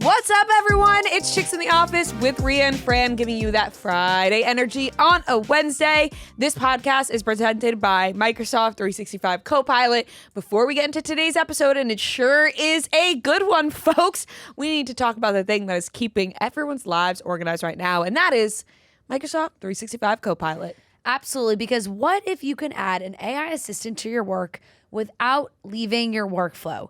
What's up, everyone? It's Chicks in the Office with Rhea and Fran, giving you that Friday energy on a Wednesday. This podcast is presented by Microsoft 365 Copilot. Before we get into today's episode, and it sure is a good one, folks, we need to talk about the thing that is keeping everyone's lives organized right now, and that is Microsoft 365 Copilot. Absolutely, because what if you can add an AI assistant to your work without leaving your workflow?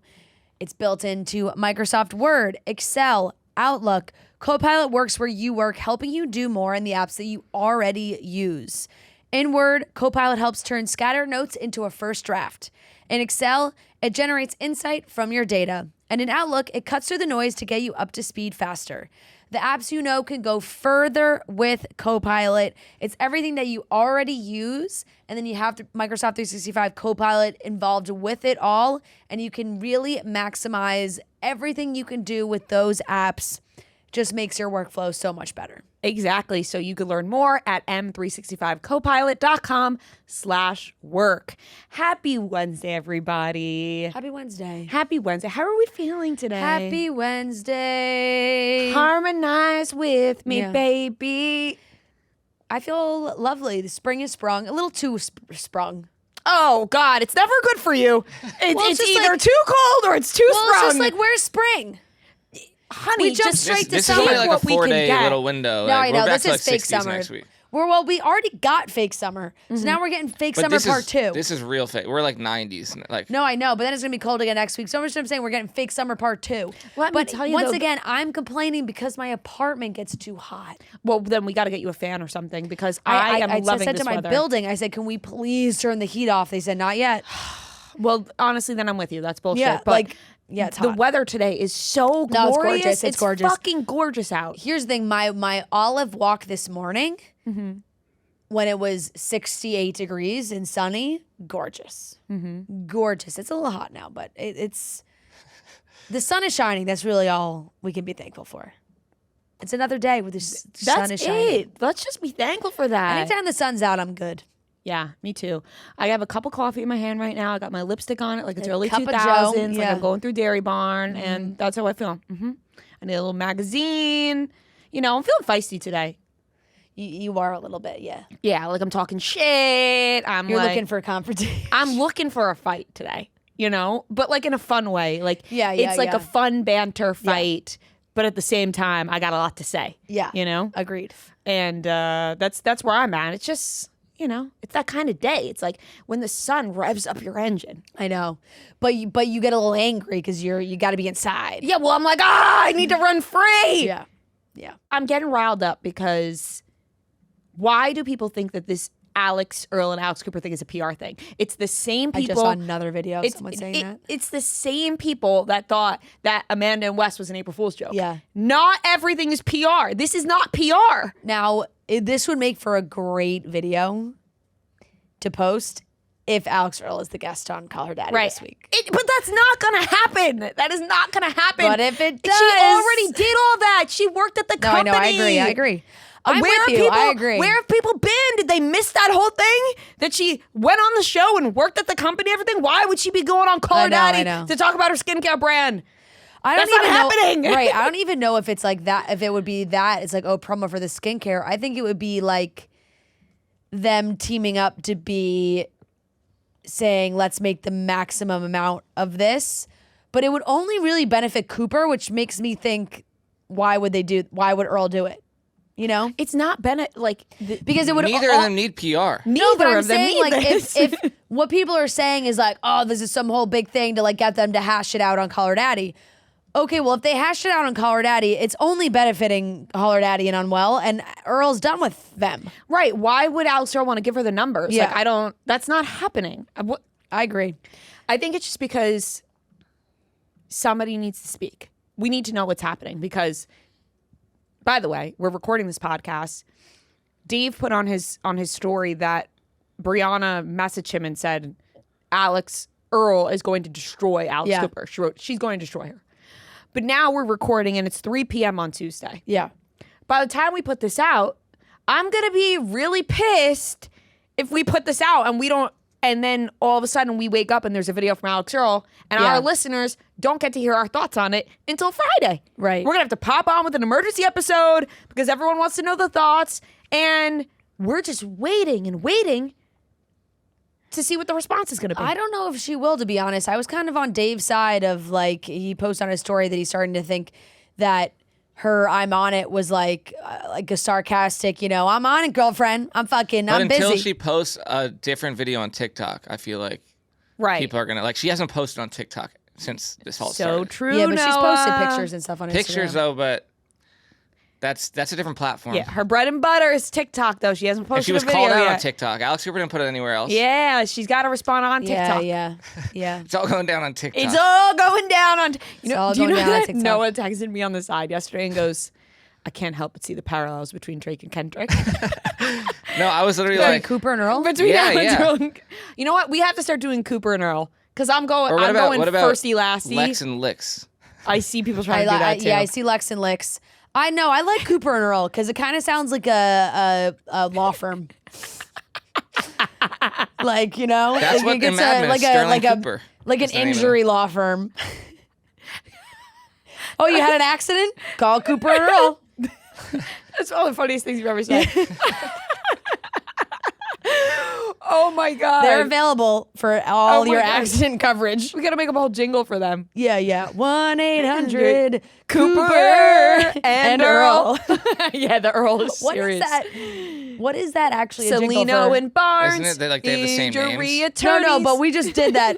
It's built into Microsoft Word, Excel, Outlook. Copilot works where you work, helping you do more in the apps that you already use. In Word, Copilot helps turn scattered notes into a first draft. In Excel, it generates insight from your data. And in Outlook, it cuts through the noise to get you up to speed faster. The apps you know can go further with Copilot. It's everything that you already use, and then you have Microsoft 365 Copilot involved with it all, and you can really maximize everything you can do with those apps. Just makes your workflow so much better. Exactly. So you can learn more at m365copilot.com/work. Happy Wednesday, everybody. Happy Wednesday. Happy Wednesday. How are we feeling today? Happy Wednesday. Harmonize with me, baby. I feel lovely. The spring is sprung. A little too sprung. Oh, God. It's never good for you. It's either like, too cold or it's too sprung. It's just like, where's spring? Honey, we jump straight to summer. This is only like a 4-day little window. No, like, I know. We're back this to is like fake summer. Next week. We already got fake summer. So now we're getting fake summer part 2. This is real fake. We're like 90s. Like No, I know, but then it's going to be cold again next week. So I'm saying we're getting fake summer part 2. Let me tell you, once again, I'm complaining because my apartment gets too hot. Well, then we got to get you a fan or something because I am loving this weather. I said to my building, I said, can we please turn the heat off? They said, not yet. Well, honestly, then I'm with you. That's bullshit. Yeah, but yeah, it's the hot. weather today is so glorious. No, it's gorgeous. It's gorgeous. Fucking gorgeous out. Here's the thing. My olive walk this morning, when it was 68 degrees and sunny, gorgeous. Gorgeous. It's a little hot now, but it's the sun is shining. That's really all we can be thankful for. It's another day where the sun is shining. Let's just be thankful for that. Anytime the sun's out, I'm good. Yeah, me too. I have a cup of coffee in my hand right now. I got my lipstick on it like it's early cup of 2000s. Joe. Like I'm going through Dairy Barn, and that's how I feel. I need a little magazine. You know, I'm feeling feisty today. You are a little bit, yeah. Yeah, like I'm talking shit. You're looking for a confrontation. I'm looking for a fight today, you know? But like in a fun way. Like it's like yeah. a fun banter fight, but at the same time, I got a lot to say. Yeah. You know? Agreed. And that's where I'm at. It's just, you know, it's that kind of day. It's like when the sun revs up your engine. I know. But you get a little angry because you got to be inside. Yeah, well, I'm like, I need to run free. Yeah. Yeah. I'm getting riled up because why do people think that this Alix Earle and Alex Cooper thing is a PR thing? It's the same people. I just saw another video of someone saying that. It's the same people that thought that Amanda and Wes was an April Fool's joke. Yeah. Not everything is PR. This is not PR. Now, this would make for a great video to post if Alix Earle is the guest on Call Her Daddy this week. But that's not going to happen. That is not going to happen. But if it does. She already did all that. She worked at the company. I know. I agree. I'm with you. I agree. Where have people been? Did they miss that whole thing? That she went on the show and worked at the company, everything? Why would she be going on Call Her Daddy to talk about her skincare brand? That's not happening. Right. I don't even know if it's like that. If it would be that, it's like, promo for the skincare. I think it would be like them teaming up to be saying, let's make the maximum amount of this. But it would only really benefit Cooper, which makes me think, why would Earle do it? You know, it's not because it would. Neither of them need PR. Neither of them need this. If what people are saying is like, oh, this is some whole big thing to like get them to hash it out on Call Her Daddy. Okay, well, if they hash it out on Call Her Daddy, it's only benefiting Call Her Daddy and Unwell, and Earl's done with them. Right? Why would Alix Earle want to give her the numbers? Yeah. Like, that's not happening. I agree. I think it's just because somebody needs to speak. We need to know what's happening because. By the way, we're recording this podcast. Dave put on his story that Brianna messaged him and said, Alix Earle is going to destroy Alex Cooper. She wrote, she's going to destroy her. But now we're recording and it's 3 p.m. on Tuesday. Yeah. By the time we put this out, I'm going to be really pissed if we put this out and we don't And then all of a sudden we wake up and there's a video from Alix Earle, and Yeah. our listeners don't get to hear our thoughts on it until Friday. Right. We're going to have to pop on with an emergency episode because everyone wants to know the thoughts. And we're just waiting and waiting to see what the response is going to be. I don't know if she will, to be honest. I was kind of on Dave's side of like, he posted on his story that he's starting to think that her "I'm on it" was like a sarcastic, I'm on it, girlfriend. I'm fucking, But I'm busy. until she posts a different video on TikTok, I feel like Right. people are gonna she hasn't posted on TikTok since this all So started. true. Yeah, but she's posted Noah. pictures and stuff on Pictures Instagram. though, but that's a different platform. Yeah, her bread and butter is TikTok, though. She hasn't posted And she was a video called out yet. on TikTok. Alix Cooper didn't put it anywhere else. Yeah, she's got to respond on TikTok. Yeah. It's all going down on TikTok. It's all going down on. all Do you going know down on that TikTok. Noah texted me on the side yesterday and goes, "I can't help but see the parallels between Drake and Kendrick." No, I was literally Between like, Cooper and Earl. Between Yeah, Alex yeah. Earle and- you know what? We have to start doing Cooper and Earl because I'm going. or I'm going what about firsty lasty. Lex and Licks? I see people trying to do that too. Yeah, I see Lex and Licks. I know. I like Cooper and Earl because it kind of sounds like a law firm. Like, That's like what it gets in Mad Men, like Sterling a Cooper. like an That's the name of injury law firm. Oh, you had an accident? Call Cooper and Earl. That's all the funniest things you've ever said. Oh my god! They're available for all Oh my your God. accident coverage. We gotta make up a whole jingle for them. Yeah. 1-800 Cooper Cooper and Earl. Yeah, the Earl is What serious. is that? What is that actually? A jingle Selena for? and Barnes. Isn't it that, they have the same injury names? No, attorneys. but we just did that.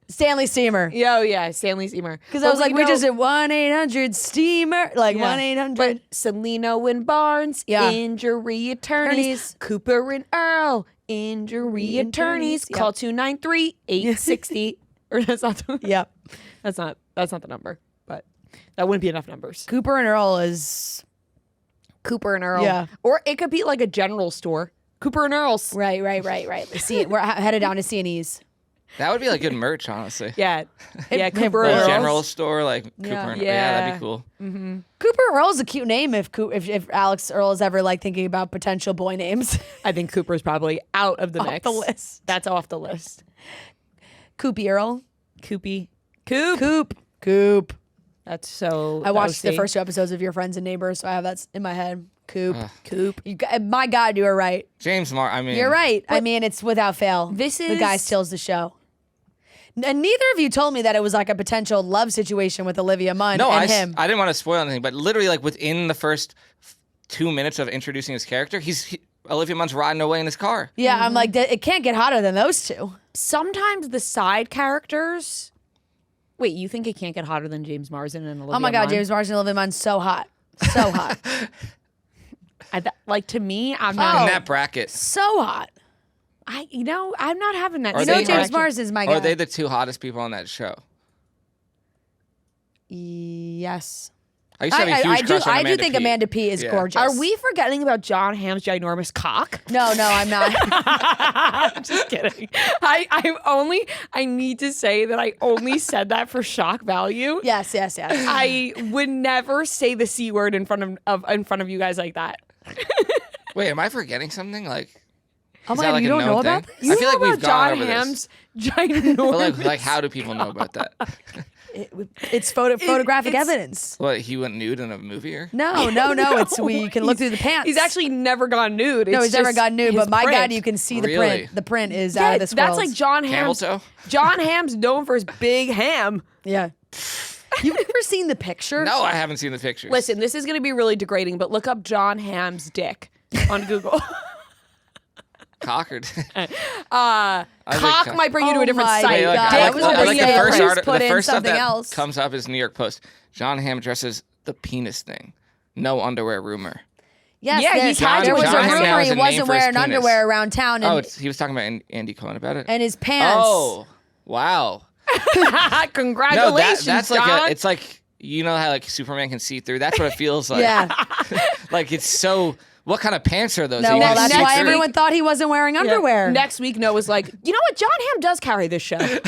Stanley Steamer. Oh yeah, Stanley Steamer. Because I was like, we just did 1-800 Steamer, like 1-800. But Selena and Barnes, Yeah. injury attorneys. Attorneys. Cooper and Earl, injury attorneys. Yeah. Call 293-860. Or that's not. Yep. That's not the number. But that wouldn't be enough numbers. Cooper and Earl is Cooper and Earl. Yeah. Or it could be like a general store. Cooper and Earl's. right. See, we're headed down to C&E's. That would be like good merch, honestly. Yeah. Yeah, It- Cooper it and A Earl's. general store like Cooper and Yeah. that'd be cool. Cooper Earl is a cute name if Alix Earle is ever like thinking about potential boy names. I think Cooper's probably out of the Off mix. the list. That's off the list. Coopy Earl. Coop. Coop. That's so. I watched the OC. first 2 episodes of Your Friends and Neighbors, so I have that in my head. Coop. Coop. My God, you were right. James I mean, You're right. I mean, it's without fail. This the guy is- steals the show. And neither of you told me that it was like a potential love situation with Olivia Munn No, and him. I didn't want to spoil anything, but literally like within the first 2 minutes of introducing his character, Olivia Munn's riding away in his car. Yeah, I'm like, it can't get hotter than those two. Sometimes the side characters. Wait, you think it can't get hotter than James Marsden and Olivia Oh my God, Munn? James Marsden and Olivia Munn, so hot. So hot. Like to me, I'm In not. that bracket. So hot. I'm not having that. Are You they- know same James reaction. Marsden's my Or guy. are they the two hottest people on that show? Yes. I used to have a huge crush on I Amanda do think Peet. Amanda P is Yeah. gorgeous. Are we forgetting about John Hamm's ginormous cock? No, I'm not. I'm just kidding. I need to say that I only said that for shock value. yes. I would never say the C word in front of you guys like that. Wait, am I forgetting something? Like, Oh is my that God, like you a don't known know thing? about this? You I feel know like we've about gone John over Hamm's this. ginormous. But like, how do people know about that? It's photographic it's- evidence. What, he went nude in a movie? Or? No. It's we can look through the pants. He's actually never gone nude. no, It's he's never just gone nude. his But my print. God, you can see the Really? print. The print is Yeah, out of this that's world. like John Camel Hamm's. toe? John Hamm's known for his big ham. Yeah. You've never seen the picture? No, I haven't seen the pictures. Listen, this is going to be really degrading, but look up John Hamm's dick on Google. Cockard. Cock cock. might bring you to Oh a different my site. God. Dick I was will gonna bring say, you to a please different- put the in first stuff something that else. comes up is New York Post. John Hamm dresses the penis thing. No underwear rumor. Yes, Yeah, he's had there to. was John a Hamm rumor has he a name wasn't for his wearing penis. underwear around town, and, He was talking about Andy Cohen about it. and his pants. Oh, wow. Congratulations, that's John. like it's like, you know how like Superman can see through. That's what it feels like. Yeah. Like it's so. What kind of pants are those? No, that you well, can that's see why through? everyone thought he wasn't wearing Yeah. underwear. Next week, Noah's like, you know what? John Hamm does carry this show. That's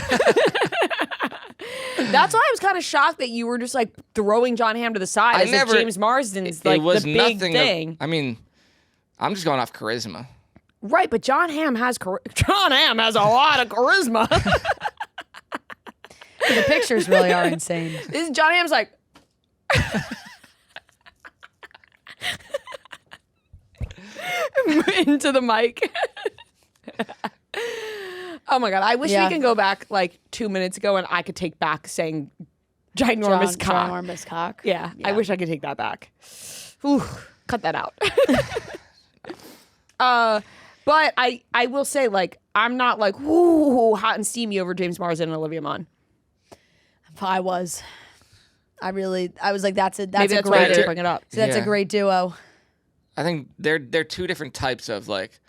why I was kind of shocked that you were just like throwing John Hamm to the side I as never- if James Marsden's like it was the big nothing. thing. I mean, I'm just going off charisma. Right, but John Hamm has a lot of charisma. The pictures really are insane. This John Hamm's like into the mic. Oh my god! I wish we can go back like 2 minutes ago and I could take back saying ginormous cock. Ginormous cock. Yeah, I wish I could take that back. Ooh, cut that out. But I will say, like, I'm not like whoo hot and steamy over James Marsden and Olivia Munn. I was like, that's Maybe that's why I great. didn't bring it up. So that's a great duo. I think they're two different types of like.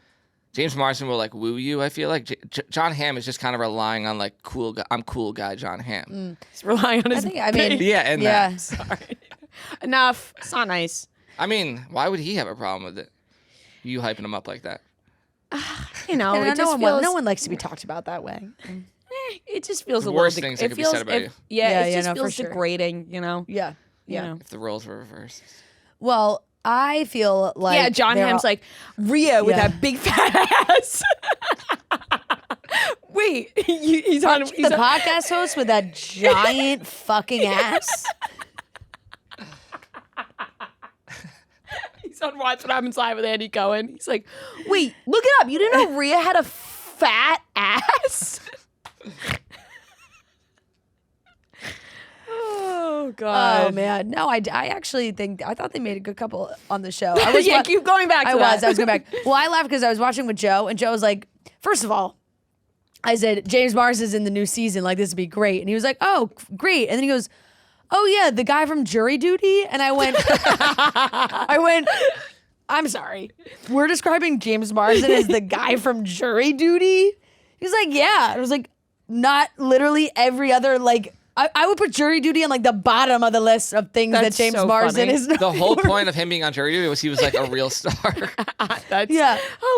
James Marsden will like woo you. I feel like John Hamm is just kind of relying on like cool guy. I'm cool guy John Hamm. He's relying on his. That. Sorry. Enough. It's not nice. I mean, why would he have a problem with it? You hyping him up like that? You know, And it just feels. no one likes to be talked about that way. It just feels The a worst little. things that could be said about you. Yeah, it just for feels sure. degrading. You know. Yeah. You know. If the roles were reversed. Well, I feel like Yeah, John Hamm's like Rhea with Yeah. that big fat ass. Wait, he's on. the podcast host with that giant fucking ass. He's on Watch What Happens Live with Andy Cohen. He's like, wait, look it up. You didn't know Rhea had a fat ass? Oh God. Oh man, no, I actually I thought they made a good couple on the show. I was Yeah, keep going back to that. I was going back. Well, I laughed because I was watching with Joe, and Joe was like, first of all, I said James Marsden's in the new season, like this would be great, and he was like, oh, great, and then he goes, oh yeah, the guy from Jury Duty, and I went, I'm sorry, we're describing James Marsden as the guy from Jury Duty. He's like, yeah, I was like, not literally every other like. I would put Jury Duty on like the bottom of the list of things That's that James so Marsden funny. is known The whole for. point of him being on Jury Duty was he was like a real star. That's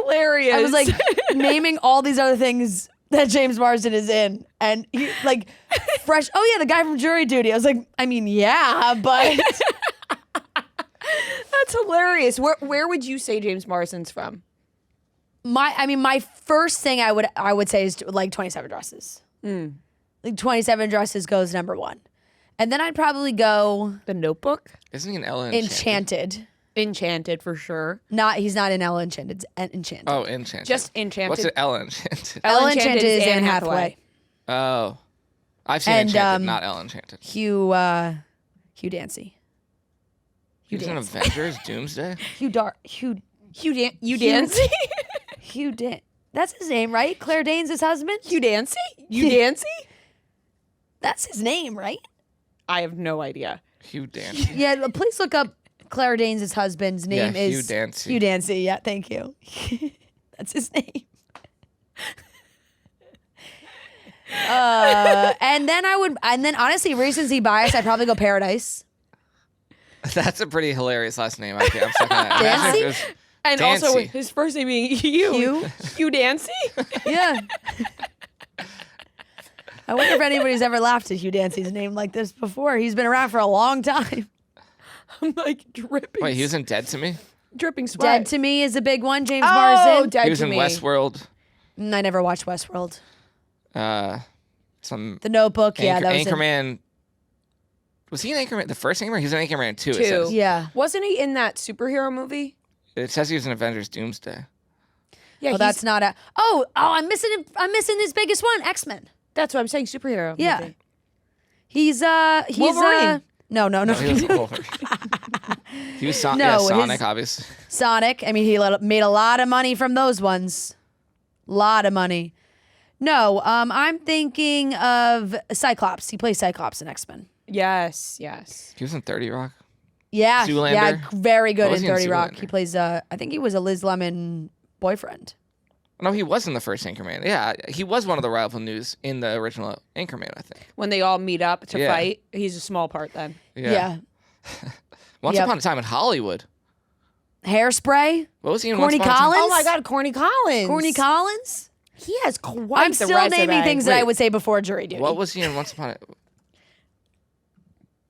hilarious. I was like naming all these other things that James Marsden is in, and he like fresh. Oh yeah, the guy from Jury Duty. I was like, I mean, yeah, but that's hilarious. Where would you say James Marsden's from? my first thing I would say is like 27 Dresses. Like 27 Dresses goes number one, and then I'd probably go The Notebook? Isn't he in Ella Enchanted. Enchanted for sure. He's not in Ella Enchanted. It's Enchanted. Oh, Enchanted. Just Enchanted. What's it? Ella Enchanted. Ella Enchanted is Anne Hathaway. Oh, I've seen And, Enchanted, not Ella Enchanted. Hugh Dancy. He was in Avengers Doomsday. Hugh Dancy? That's his name, right? Claire Danes' his husband? Hugh Dancy? You Dancy? That's his name, right? I have no idea. Hugh Dancy. Yeah, please look up Claire Danes' husband's name is Hugh Dancy. Hugh Dancy, yeah, thank you. That's his name. And then honestly, recency bias, I'd probably go Paradise. That's a pretty hilarious last name. I'm stuck on that. Dancy? Imagine if it was And Dancy. also his first name being Hugh. Hugh Dancy? Yeah. I wonder if anybody's ever laughed at Hugh Dancy's name like this before. He's been around for a long time. I'm like dripping. Wait, he was in Dead to Me? dripping sweat. Dead to Me is a big one. James Oh, Marsden. Dead He was to in Me. Westworld. I never watched Westworld. Some The Notebook. Yeah, that was Anchorman. Was he in Anchorman? The first Anchorman? He was in Anchorman 2. It Two. says. Yeah. Wasn't he in that superhero movie? It says he was in Avengers Doomsday. Yeah, Well, that's not a. I'm missing his biggest one. X-Men. that's what I'm saying. Superhero. Yeah. movie. He's Wolverine. No. He was Wolverine. He was Sonic, his- obviously. Sonic. I mean, he made a lot of money from those ones. Lot of money. No, I'm thinking of Cyclops. He plays Cyclops in X-Men. Yes. He was in 30 Rock. Yeah, Zoolander? yeah, very What good was in he in 30 Rock. Zoolander? He plays. I think he was a Liz Lemon boyfriend. No, he was in the first Anchorman. Yeah, he was one of the rival news in the original Anchorman, I think. When they all meet up to Yeah. fight, he's a small part then. Yeah. Once Yep. upon a time in Hollywood. Hairspray. What was he in Corny Once Upon a Time? Collins? Oh my God, Corny Collins. Corny Collins. He has quite I'm the still resume. naming things that I Wait. would say before jury duty. What was he in Once Upon a...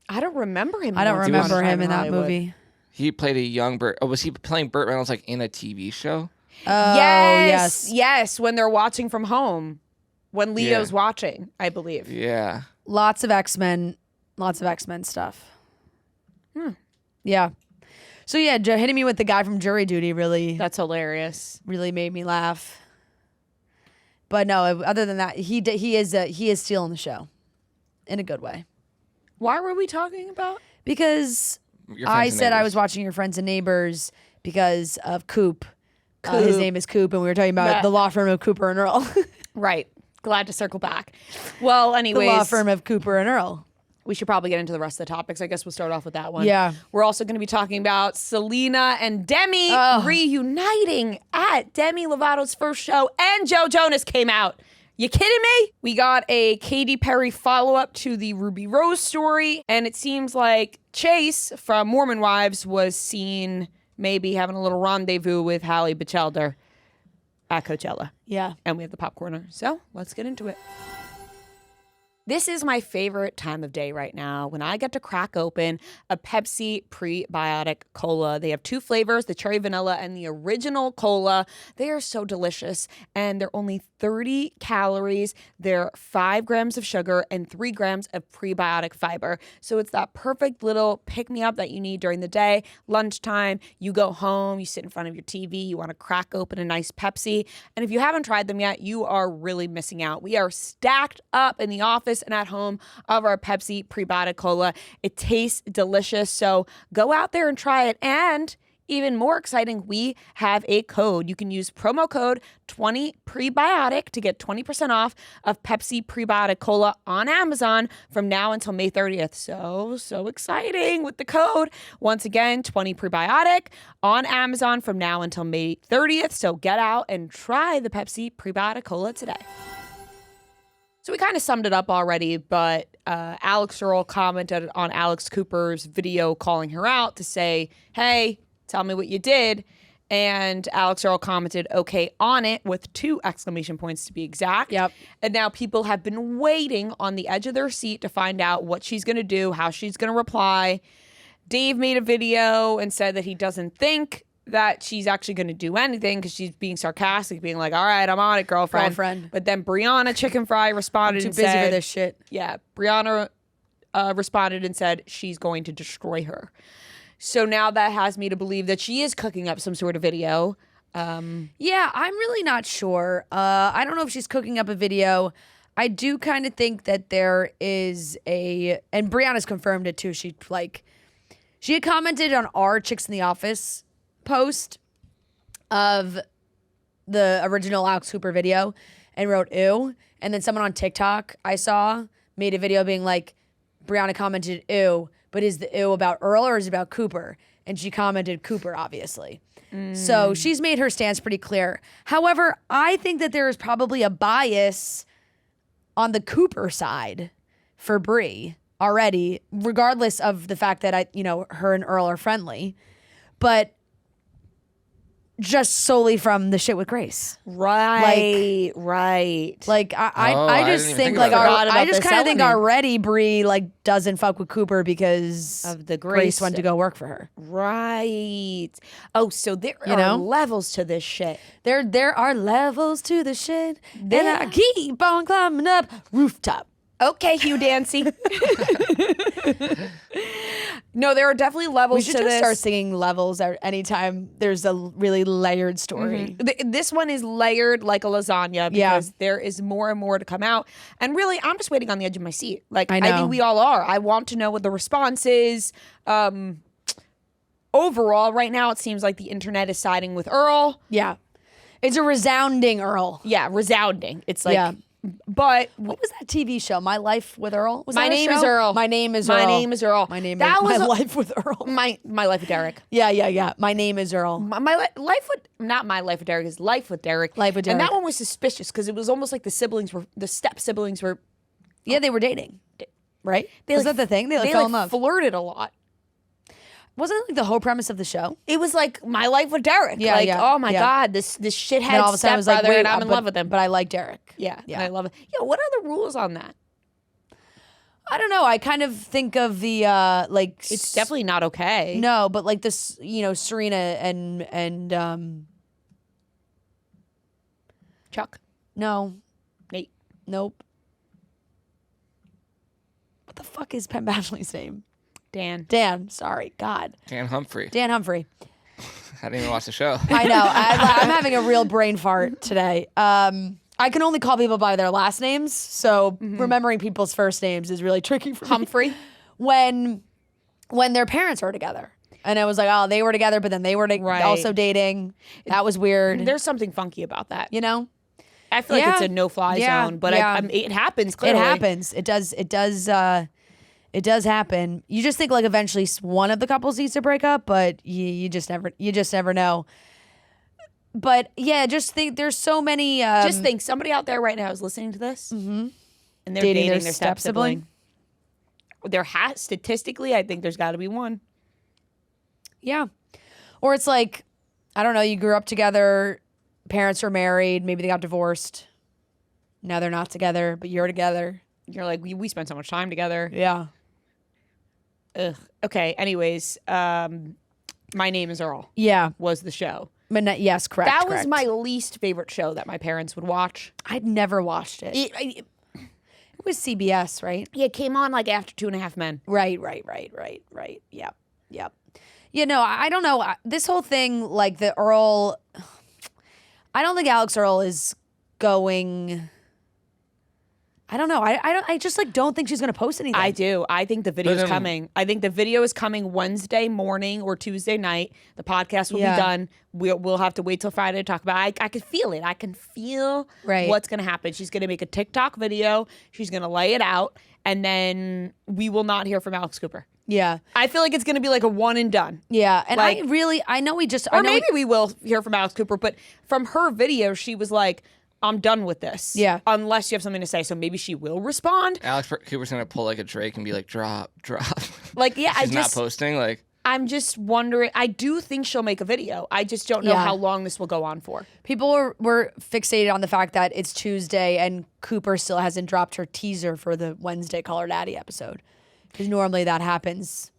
I don't remember him. I don't Once Upon a remember Time him in that Hollywood. movie. He played a young Burt... Oh, was he playing Burt Reynolds like in a TV show? Oh, Yes. When they're watching from home, when Leo's watching, I believe. Yeah. Lots of X-Men stuff. Yeah. So yeah, hitting me with the guy from Jury Duty That's hilarious. really made me laugh. But no, other than that, he is stealing the show in a good way. Why were we talking about? Because Your Friends I and said I Neighbors. was watching Your Friends and Neighbors because of Coop. His name is Coop, and we were talking about the law firm of Cooper and Earle. Right. Glad to circle back. Well, The anyways, law firm of Cooper and Earle. we should probably get into the rest of the topics. I guess we'll start off with that one. Yeah. We're also going to be talking about Selena and Demi reuniting at Demi Lovato's first show, and Joe Jonas came out. You kidding me? We got a Katy Perry follow-up to the Ruby Rose story, and it seems like Chase from Mormon Wives was seen maybe having a little rendezvous with Hallie Batchelder at Coachella. Yeah. And we have the popcorner. So let's get into it. This is my favorite time of day right now when I get to crack open a Pepsi prebiotic cola. They have 2 flavors, the cherry vanilla and the original cola. They are so delicious, and they're only 30 calories. They're 5 grams of sugar and 3 grams of prebiotic fiber. So it's that perfect little pick-me-up that you need during the day. Lunchtime, you go home, you sit in front of your TV, you want to crack open a nice Pepsi. And if you haven't tried them yet, you are really missing out. We are stacked up in the office and at home of our Pepsi prebiotic cola. It tastes delicious, so go out there and try it. And even more exciting, we have a code. You can use promo code 20prebiotic to get 20% off of Pepsi prebiotic cola on Amazon from now until May 30th. So exciting with the code. Once again, 20prebiotic on Amazon from now until May 30th. So get out and try the Pepsi prebiotic cola today. So we kind of summed it up already, but Alix Earle commented on Alex Cooper's video calling her out to say, hey, tell me what you did. And Alix Earle commented, okay, on it, with 2 exclamation points to be exact. Yep. And now people have been waiting on the edge of their seat to find out what she's going to do, how she's going to reply. Dave made a video and said that he doesn't think that she's actually going to do anything because she's being sarcastic, being like, all right, I'm on it, girlfriend. But then Brianna Chicken Fry responded Too and busy said, for this shit. yeah, Brianna responded and said she's going to destroy her. So now that has me to believe that she is cooking up some sort of video. Yeah, I'm really not sure. I don't know if she's cooking up a video. I do kind of think that there is and Brianna's confirmed it too. She had commented on our Chicks in the Office post of the original Alex Cooper video and wrote ew. And then someone on TikTok I saw made a video being like, Brianna commented ew, but is the ew about Earle or is it about Cooper? And she commented Cooper, obviously. So she's made her stance pretty clear. However, I think that there is probably a bias on the Cooper side for Brie already, regardless of the fact that her and Earle are friendly. But just solely from the shit with Grace. Right. Like I just didn't even think think like about that. I just kind of think element. already Brie like doesn't fuck with Cooper because Of the Grace Grace went to go work for her. Right. Oh, so there are know? levels to this shit. There are levels to the shit, and I keep on climbing up rooftop. Okay, Hugh Dancy. No, there are definitely levels We should to just this. start singing levels anytime there's a really layered story. This one is layered like a lasagna because there is more and more to come out. And really, I'm just waiting on the edge of my seat. Like, I I know. think we all are. I want to know what the response is. Overall, right now, it seems like the internet is siding with Earle. Yeah, it's a resounding Earle. Yeah, resounding. It's like, Yeah. but What was that TV show? My Life with Earle? Was My that a Name show? is Earle. My name is My Earle. Name is Earle. My name That is was My a- Life with Earle. my life with Derek. Yeah. My name is Earle. Life with not my life with Derek is life with Derek. Life with And Derek. that one was suspicious because it was almost like the step siblings were. Yeah, they were dating. Right? They Was like, that the thing? They they fell like in love. flirted a lot. Wasn't it like the whole premise of the show? It was like my life with Derek. Yeah, like, yeah, oh my yeah. God, this shithead And all of a sudden it was like, stepbrother, wait, and I'm in but- love with him. But I like Derek. Yeah, Yeah. and I love it. Yeah, what are the rules on that? I don't know. I kind of think of the like It's definitely not okay. no, but like this, Serena and Chuck. No. Nate. Nope. What the fuck is Penn Badgley's name? Dan. Dan. Sorry. God. Dan Humphrey. Dan Humphrey. I didn't even watch the show. I know. I'm having a real brain fart today. I can only call people by their last names, so remembering people's first names is really tricky for me. Humphrey. When their parents were together. And I was like, oh, they were together, but then they were also dating. That was weird. There's something funky about that. You know? I feel like it's a no-fly zone, but it happens clearly. It happens. It does happen. You just think like eventually one of the couples needs to break up, but you just never know. But yeah, just think there's so many. Just think somebody out there right now is listening to this, and they're dating their step sibling. Statistically, I think there's got to be one. Yeah, or it's like, I don't know. You grew up together, parents were married, maybe they got divorced. Now they're not together, but you're together. You're like, we spent so much time together. Yeah. Ugh. Okay. Anyways, My Name Is Earle. Yeah, was the show. Yes, correct. That was my least favorite show that my parents would watch. I'd never watched it. It was CBS, right? Yeah, it came on like after 2.5 Men. Right. Yep. You know, I don't know. This whole thing, like the Earle, I don't think Alix Earle is going. I don't know. I just like don't think she's going to post anything. I do. I think the video is coming. I think the video is coming Wednesday morning or Tuesday night. The podcast will be done. We'll have to wait till Friday to talk about it. I can feel it. I can feel what's going to happen. She's going to make a TikTok video. She's going to lay it out. And then we will not hear from Alex Cooper. Yeah. I feel like it's going to be like a one and done. Yeah. And like, I know we just. Or maybe we will hear from Alex Cooper. But from her video, she was like, I'm done with this. Yeah. Unless you have something to say. So maybe she will respond. Alex Cooper's going to pull like a Drake and be like, drop. Like, yeah, She's not posting. Like, I'm just wondering. I do think she'll make a video. I just don't know how long this will go on for. People were fixated on the fact that it's Tuesday and Cooper still hasn't dropped her teaser for the Wednesday Call Her Daddy episode. Because normally that happens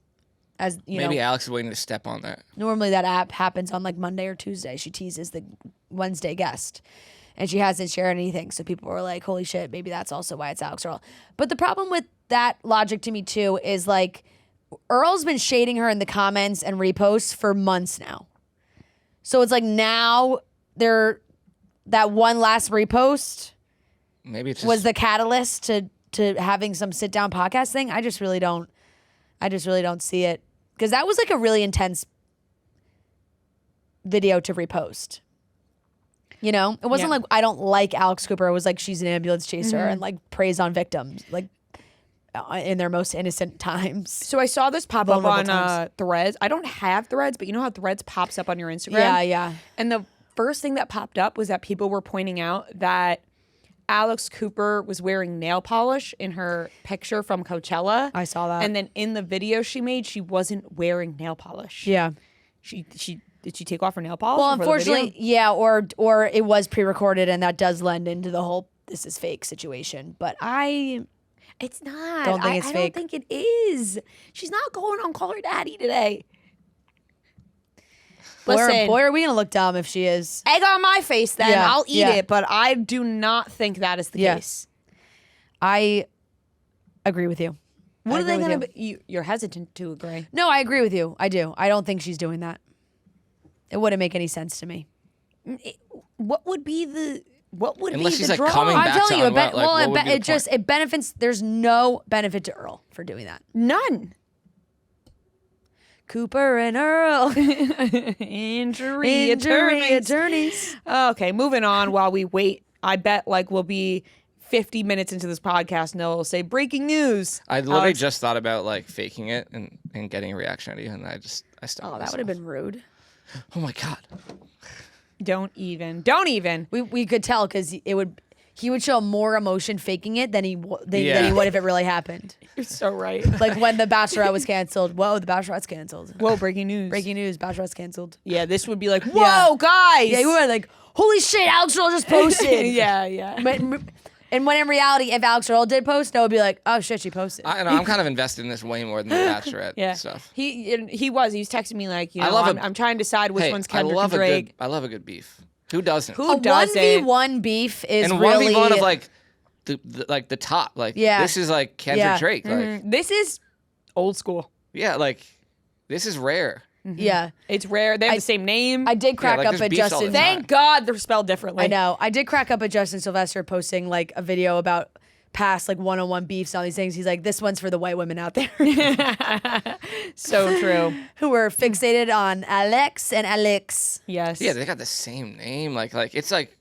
as, you know. Maybe Alex is waiting to step on that. Normally that app happens on like Monday or Tuesday. She teases the Wednesday guest. And she hasn't shared anything. So people were like, holy shit, maybe that's also why it's Alix Earle. But the problem with that logic to me too is like Earle's been shading her in the comments and reposts for months now. So it's like now that one last repost maybe it's was the catalyst to having some sit down podcast thing. I just really don't see it. Because that was like a really intense video to repost. You know, it wasn't like I don't like Alix Cooper. It was like she's an ambulance chaser and like preys on victims, like in their most innocent times. So I saw this pop up on Threads. I don't have Threads, but you know how Threads pops up on your Instagram? Yeah. And the first thing that popped up was that people were pointing out that Alix Cooper was wearing nail polish in her picture from Coachella. I saw that. And then in the video she made, she wasn't wearing nail polish. Yeah. Did she take off her nail polish? Well, unfortunately, yeah, or it was pre-recorded, and that does lend into the whole "this is fake" situation. But it's not. Don't think it's fake. I don't think it is. She's not going on Call Her Daddy today. Listen, boy, are we gonna look dumb if she is. Egg on my face, then Yeah, I'll eat it. But I do not think that is the case. I agree with you. What are they going to be? You're hesitant to agree. No, I agree with you. I do. I don't think she's doing that. It wouldn't make any sense to me. What would be the Unless she's like draw? coming back I'm telling you, to it benefits. There's no benefit to Earle for doing that. None. Cooper and Earle. Injury attorneys. Okay, moving on while we wait. I bet like we'll be 50 minutes into this podcast and they'll say breaking news. I literally just thought about like faking it and getting a reaction out of you, and I stopped. Oh, that would have been rude. Oh my God. Don't even. We could tell because he would show more emotion faking it than he would if it really happened. You're so right. Like when The Bachelorette was canceled. Whoa, The Bachelorette's canceled. Whoa, breaking news. Breaking news, Bachelorette's canceled. Yeah, this would be like, whoa, guys. Yeah, you were like, holy shit, Alix Earle just posted. Yeah. And when in reality, if Alix Earle did post, no, it would be like, oh shit, she posted. I know, I'm kind of invested in this way more than the Bachelorette stuff. He was texting me like, I'm trying to decide which one's Kendrick I love and Drake. I love a good beef. Who doesn't? Who A doesn't? 1v1 beef is and really 1v1 of like the top. Like Yeah. this is like Kendrick Drake. Like This is old school. yeah, like this is rare. Yeah. It's rare. They have the same name. I did crack like, up there's at beefs all Justin. the time. Thank God they're spelled differently. I know. I did crack up at Justin Sylvester posting like a video about past like one-on-one beefs and all these things. He's like, this one's for the white women out there So true. who were fixated on Alex and Alix. Yes. Yeah, they got the same name. Like it's like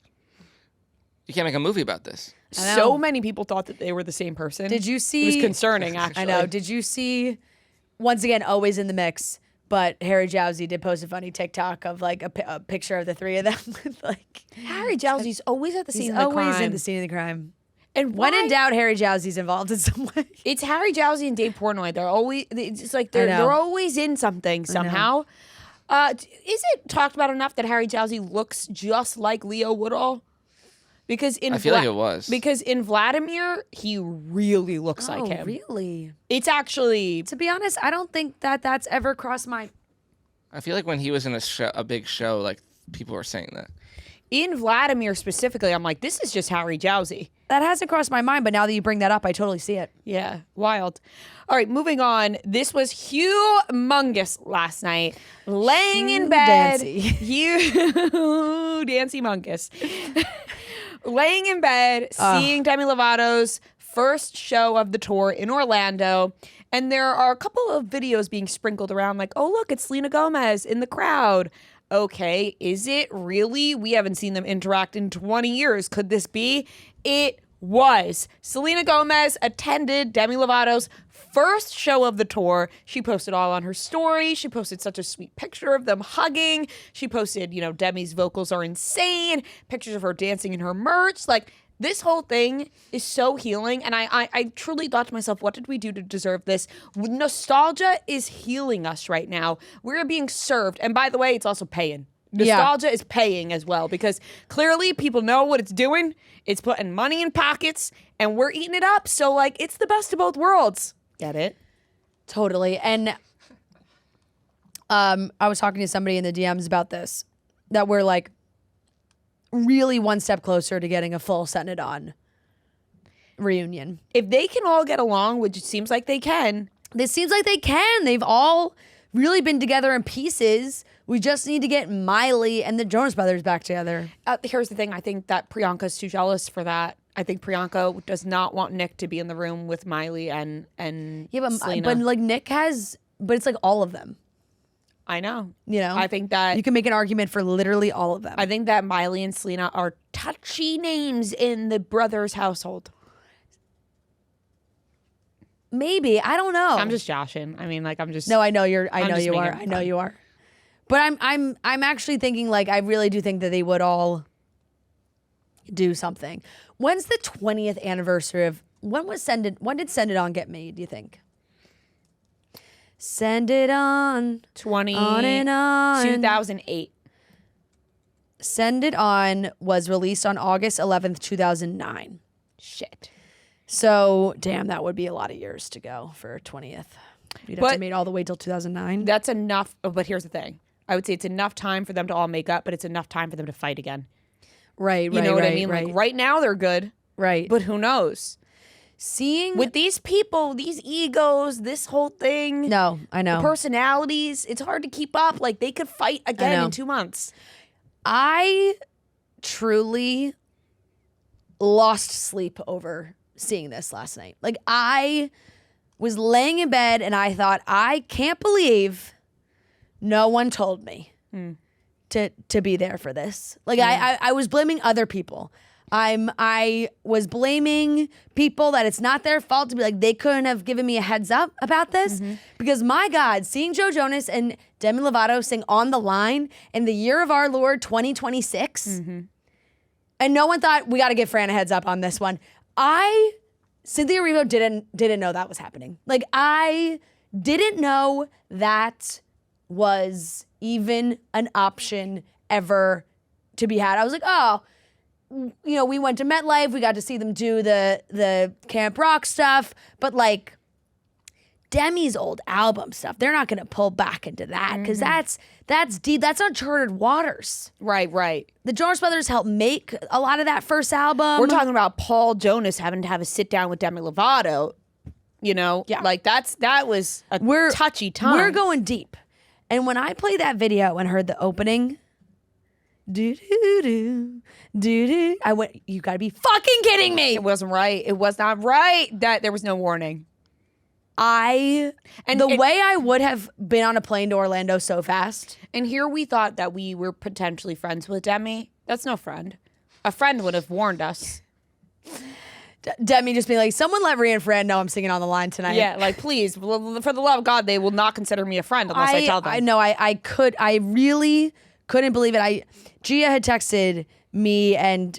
you can't make a movie about this. So many people thought that they were the same person. Did you see? It was concerning, actually. I know. Did you see? Once again, always in the mix. But Harry Jowsey did post a funny TikTok of like a picture of the three of them with like Harry Jowsey's always at the scene he's of the always crime. in the scene of the crime. And When why- in doubt, Harry Jowsey's involved in some way. It's Harry Jowsey and Dave Portnoy. They're always, it's just like I know. they're always in something somehow. Is it talked about enough that Harry Jowsey looks just like Leo Woodall? Because in I feel like it was. Because in Vladimir, he really looks like him. Really? It's actually To be honest, I don't think that's ever crossed my. I feel like when he was in a big show, like people were saying that. in Vladimir specifically. I'm like, this is just Harry Jowsey. That hasn't crossed my mind, but now that you bring that up, I totally see it. Yeah, wild. All right, moving on. This was humongous last night. Laying in bed. Dancy mungus. Laying in bed, seeing Demi Lovato's first show of the tour in Orlando. And there are a couple of videos being sprinkled around like, oh, look, it's Selena Gomez in the crowd. Okay, is it really? We haven't seen them interact in 20 years. Could this be? It was. Selena Gomez attended Demi Lovato's first show of the tour. She posted all on her story. She posted such a sweet picture of them hugging. She posted, Demi's vocals are insane, pictures of her dancing in her merch. Like, this whole thing is so healing. And I truly thought to myself, what did we do to deserve this? Nostalgia is healing us right now. We're being served. And by the way, it's also paying. Nostalgia is paying as well, because clearly people know what it's doing. It's putting money in pockets and we're eating it up. So, like, it's the best of both worlds. Get it? Totally. And I was talking to somebody in the DMs about this, that we're like really one step closer to getting a full Setting It On reunion. If they can all get along, which it seems like they can. This seems like they can. They've all really been together in pieces. We just need to get Miley and the Jonas Brothers back together. Here's the thing. I think that Priyanka's too jealous for that. I think Priyanka does not want Nick to be in the room with Miley and Selena. but like Nick has, but it's like all of them. I know. I think that you can make an argument for literally all of them. I think that Miley and Selena are touchy names in the brothers' household. Maybe, I don't know. I'm just joshing. I mean, like, I'm just No, I know you're. I'm I know just you are. making I know fun. you are. But I'm actually thinking, like, I really do think that they would all do something. When's the 20th anniversary of when did Send It On get made, do you think? Send It On. 20 On and on. 2008. Send It On was released on August 11th, 2009. Shit. So, damn, that would be a lot of years to go for 20th. You'd have to But- made all the way till 2009. That's enough. But here's the thing. I would say it's enough time for them to all make up, but it's enough time for them to fight again. Right, You know what I mean? Like, right now they're good, right. but who knows? Seeing With these people, these egos, this whole thing, no, I know. personalities, it's hard to keep up. Like, they could fight again know. in 2 months. I truly lost sleep over seeing this last night. Like, I was laying in bed and I thought, I can't believe no one told me to be there for this. Like, I was blaming other people. I was blaming people that it's not their fault, to be like, they couldn't have given me a heads up about this. Because my God, seeing Joe Jonas and Demi Lovato sing On the Line in the year of our Lord 2026, and no one thought, we got to give Fran a heads up on this one. Cynthia Erivo didn't know that was happening. Like, I didn't know that was even an option ever to be had. I was like, oh, we went to MetLife. We got to see them do the Camp Rock stuff. But, like, Demi's old album stuff, they're not going to pull back into that because that's deep. That's uncharted waters. Right. The Jonas Brothers helped make a lot of that first album. We're talking about Paul Jonas having to have a sit down with Demi Lovato. Like that was a touchy time. We're going deep. And when I played that video and heard the opening, I went, you gotta be fucking kidding me. It wasn't right. It was not right that there was no warning. The way I would have been on a plane to Orlando so fast. And here we thought that we were potentially friends with Demi. That's no friend. A friend would have warned us. Demi just being like, someone let Rhea and Fran know I'm singing on the line tonight. Yeah, like, please, for the love of God, they will not consider me a friend unless I tell them. I know. I really couldn't believe it. Gia had texted me and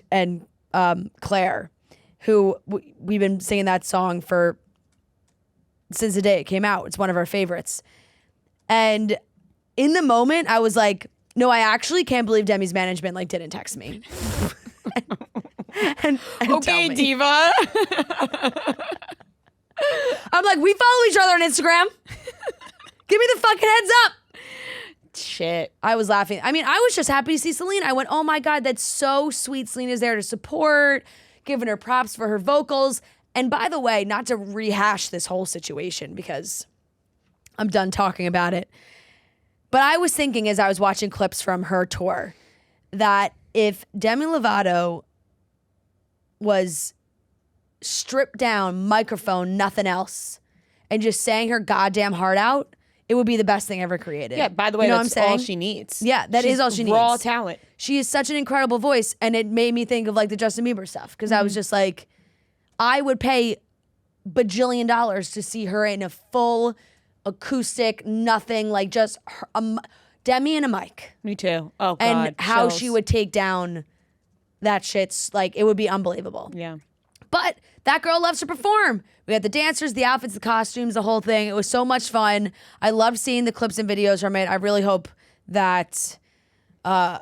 Claire, who we've been singing that song since the day it came out. It's one of our favorites. And in the moment, I was like, no, I actually can't believe Demi's management didn't text me. and okay, diva. I'm like, we follow each other on Instagram. Give me the fucking heads up. Shit. I was laughing. I mean, I was just happy to see Selena. I went, oh my God, that's so sweet. Selena's there to support, giving her props for her vocals. And by the way, not to rehash this whole situation because I'm done talking about it, but I was thinking as I was watching clips from her tour that if Demi Lovato was stripped down, microphone, nothing else, and just sang her goddamn heart out, it would be the best thing ever created. Yeah, by the way, you know that's what I'm saying? all she needs. Yeah, She's all she needs. Raw talent. She is such an incredible voice, and it made me think of the Justin Bieber stuff because I was just like, I would pay bajillion dollars to see her in a full acoustic, nothing, just Demi and a mic. Me too. Oh, God. And how chills. she would take down that shit's it would be unbelievable. Yeah. But that girl loves to perform. We had the dancers, the outfits, the costumes, the whole thing. It was so much fun. I loved seeing the clips and videos from it. I really hope that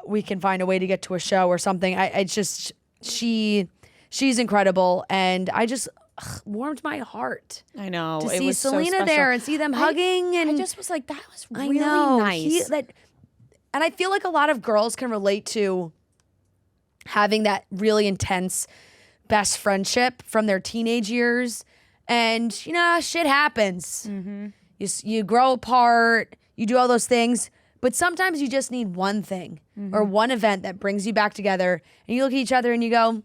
we can find a way to get to a show or something. She's incredible, and I just warmed my heart. I know. To it see was Selena so there and see them hugging. And I just was like, that was really nice. And I feel like a lot of girls can relate to having that really intense best friendship from their teenage years. And, shit happens. Mm-hmm. You grow apart, you do all those things. But sometimes you just need one thing or one event that brings you back together. And you look at each other and you go,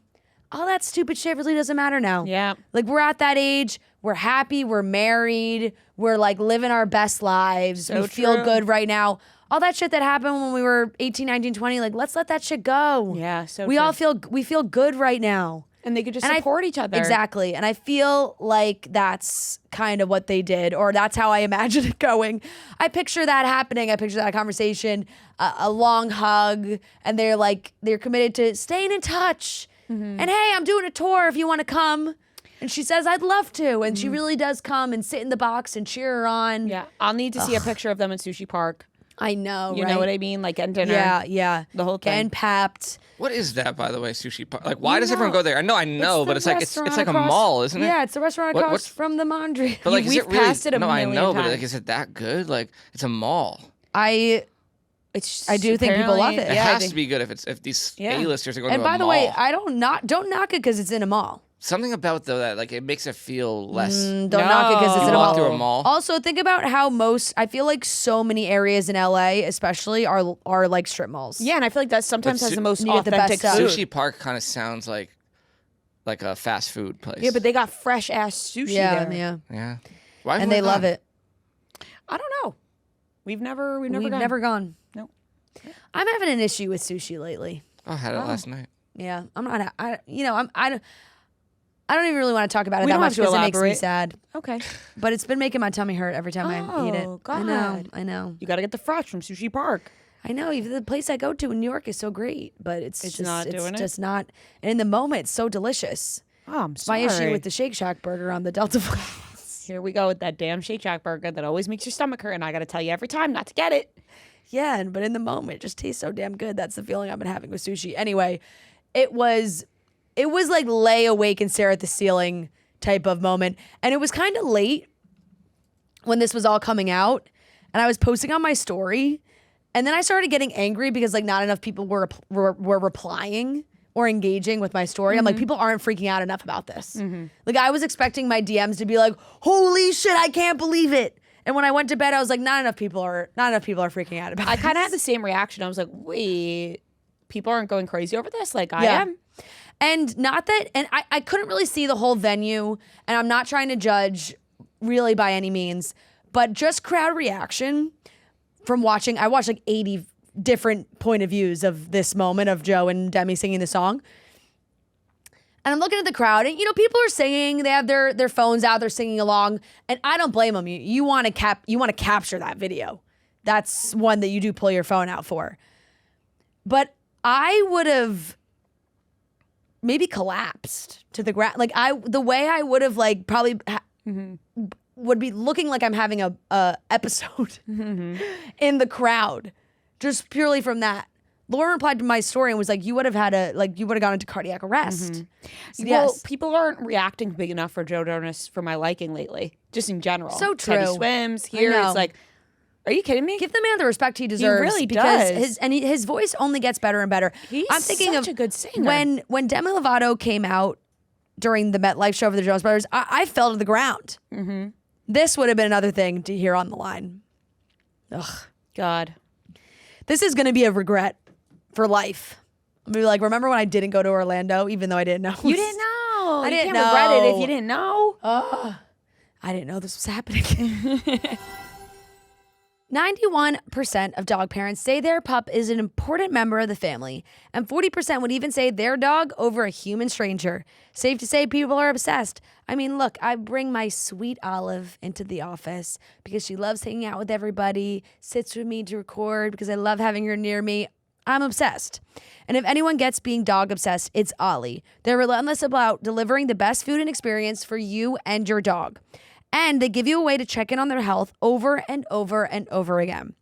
all that stupid shit really doesn't matter now. Yeah. We're at that age. We're happy. We're married. We're living our best lives. So we feel true. good right now. All that shit that happened when we were 18, 19, 20, let's let that shit go. Yeah, so we true. all feel good right now. And they could just support each other. Exactly. And I feel like that's kind of what they did, or that's how I imagine it going. I picture that happening. I picture that conversation, a long hug, and they're committed to staying in touch. And hey, I'm doing a tour if you want to come. And she says, I'd love to. And she really does come and sit in the box and cheer her on. Yeah. I'll need to see a picture of them in Sushi Park. I know, You right? know what I mean? At dinner. Yeah. The whole thing. Getting papped. What is that, by the way, Sushi Park? Why does everyone go there? I know, but it's it's restaurant like a across- mall, isn't it? Yeah, it's a restaurant What- across what's- from the Mondrian. But is We've it really? passed it a no, I million know, but times. is it that good? It's a mall. I do think people love it. It Yeah, has to be good if these A-listers are going And to a by the mall. way, I don't knock it because it's in a mall. Something about that it makes it feel less. Don't knock it because it's You in a walk mall. through a mall. Also, think about how I feel like so many areas in LA, especially, are like strip malls. Yeah, and I feel like that sometimes has the most you get the authentic best food. stuff. Sushi Park kind of sounds like a fast food place. Yeah, but they got fresh ass sushi there. Yeah. Why And haven't they we love gone? it. I don't know. We've never We've gone. never gone. No. I'm having an issue with sushi lately. I had it last night. Yeah, I'm not. I don't even really want to talk about it We that don't much have to because it makes me elaborate. sad. Okay. But it's been making my tummy hurt every time I eat it. Oh, I know. You got to get the fresh from Sushi Park. I know. Even the place I go to in New York is so great, but it's just not doing it? just not. And in the moment, it's so delicious. Oh, I'm My sorry. issue with the Shake Shack burger on the Delta Flight. Here we go with that damn Shake Shack burger that always makes your stomach hurt, and I got to tell you every time not to get it. Yeah, but in the moment, it just tastes so damn good. That's the feeling I've been having with sushi. Anyway, it was like lay awake and stare at the ceiling type of moment, and it was kind of late when this was all coming out, and I was posting on my story, and then I started getting angry because like not enough people were replying or engaging with my story. I'm like, people aren't freaking out enough about this. Like I was expecting my DMs to be like, holy shit, I can't believe it. And when I went to bed, I was like, not enough people are freaking out about it. I kind of had the same reaction. I was like, wait, people aren't going crazy over this like I am? And not that, and I couldn't really see the whole venue, and I'm not trying to judge really by any means, but just crowd reaction from watching, I watched like 80 different point of views of this moment of Joe and Demi singing the song. And I'm looking at the crowd, and people are singing. They have their phones out. They're singing along, and I don't blame them. You want to capture that video. That's one that you do pull your phone out for. But I would have maybe collapsed to the ground. Like the way I would have like probably would be looking like I'm having a episode in the crowd, just purely from that. Lauren replied to my story and was like, you would have gone into cardiac arrest. Well, people aren't reacting big enough for Joe Jonas for my liking lately, just in general. So true. Teddy Swims here. It's like, are you kidding me? Give the man the respect he deserves. He really because does. His voice only gets better and better. I'm thinking such a good singer. When Demi Lovato came out during the MetLife show for the Jonas Brothers, I fell to the ground. This would have been another thing to hear on the line. Ugh. God. This is going to be a regret for life. I'm going to be like, remember when I didn't go to Orlando, even though I didn't know? You didn't know. I didn't can't regret it know. if you didn't know. I didn't know this was happening. 91% of dog parents say their pup is an important member of the family, and 40% would even say their dog over a human stranger. Safe to say people are obsessed. I mean, look, I bring my sweet Olive into the office because she loves hanging out with everybody, sits with me to record because I love having her near me. I'm obsessed. And if anyone gets being dog obsessed, it's Ollie. They're relentless about delivering the best food and experience for you and your dog. And they give you a way to check in on their health over and over and over again.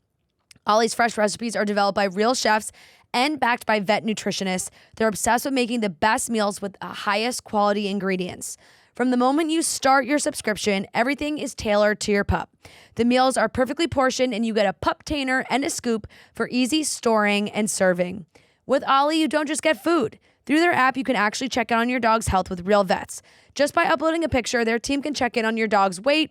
Ollie's fresh recipes are developed by real chefs and backed by vet nutritionists. They're obsessed with making the best meals with the highest quality ingredients. From the moment you start your subscription, everything is tailored to your pup. The meals are perfectly portioned, and you get a pup tainer and a scoop for easy storing and serving. With Ollie, you don't just get food. Through their app, you can actually check in on your dog's health with real vets. Just by uploading a picture, their team can check in on your dog's weight,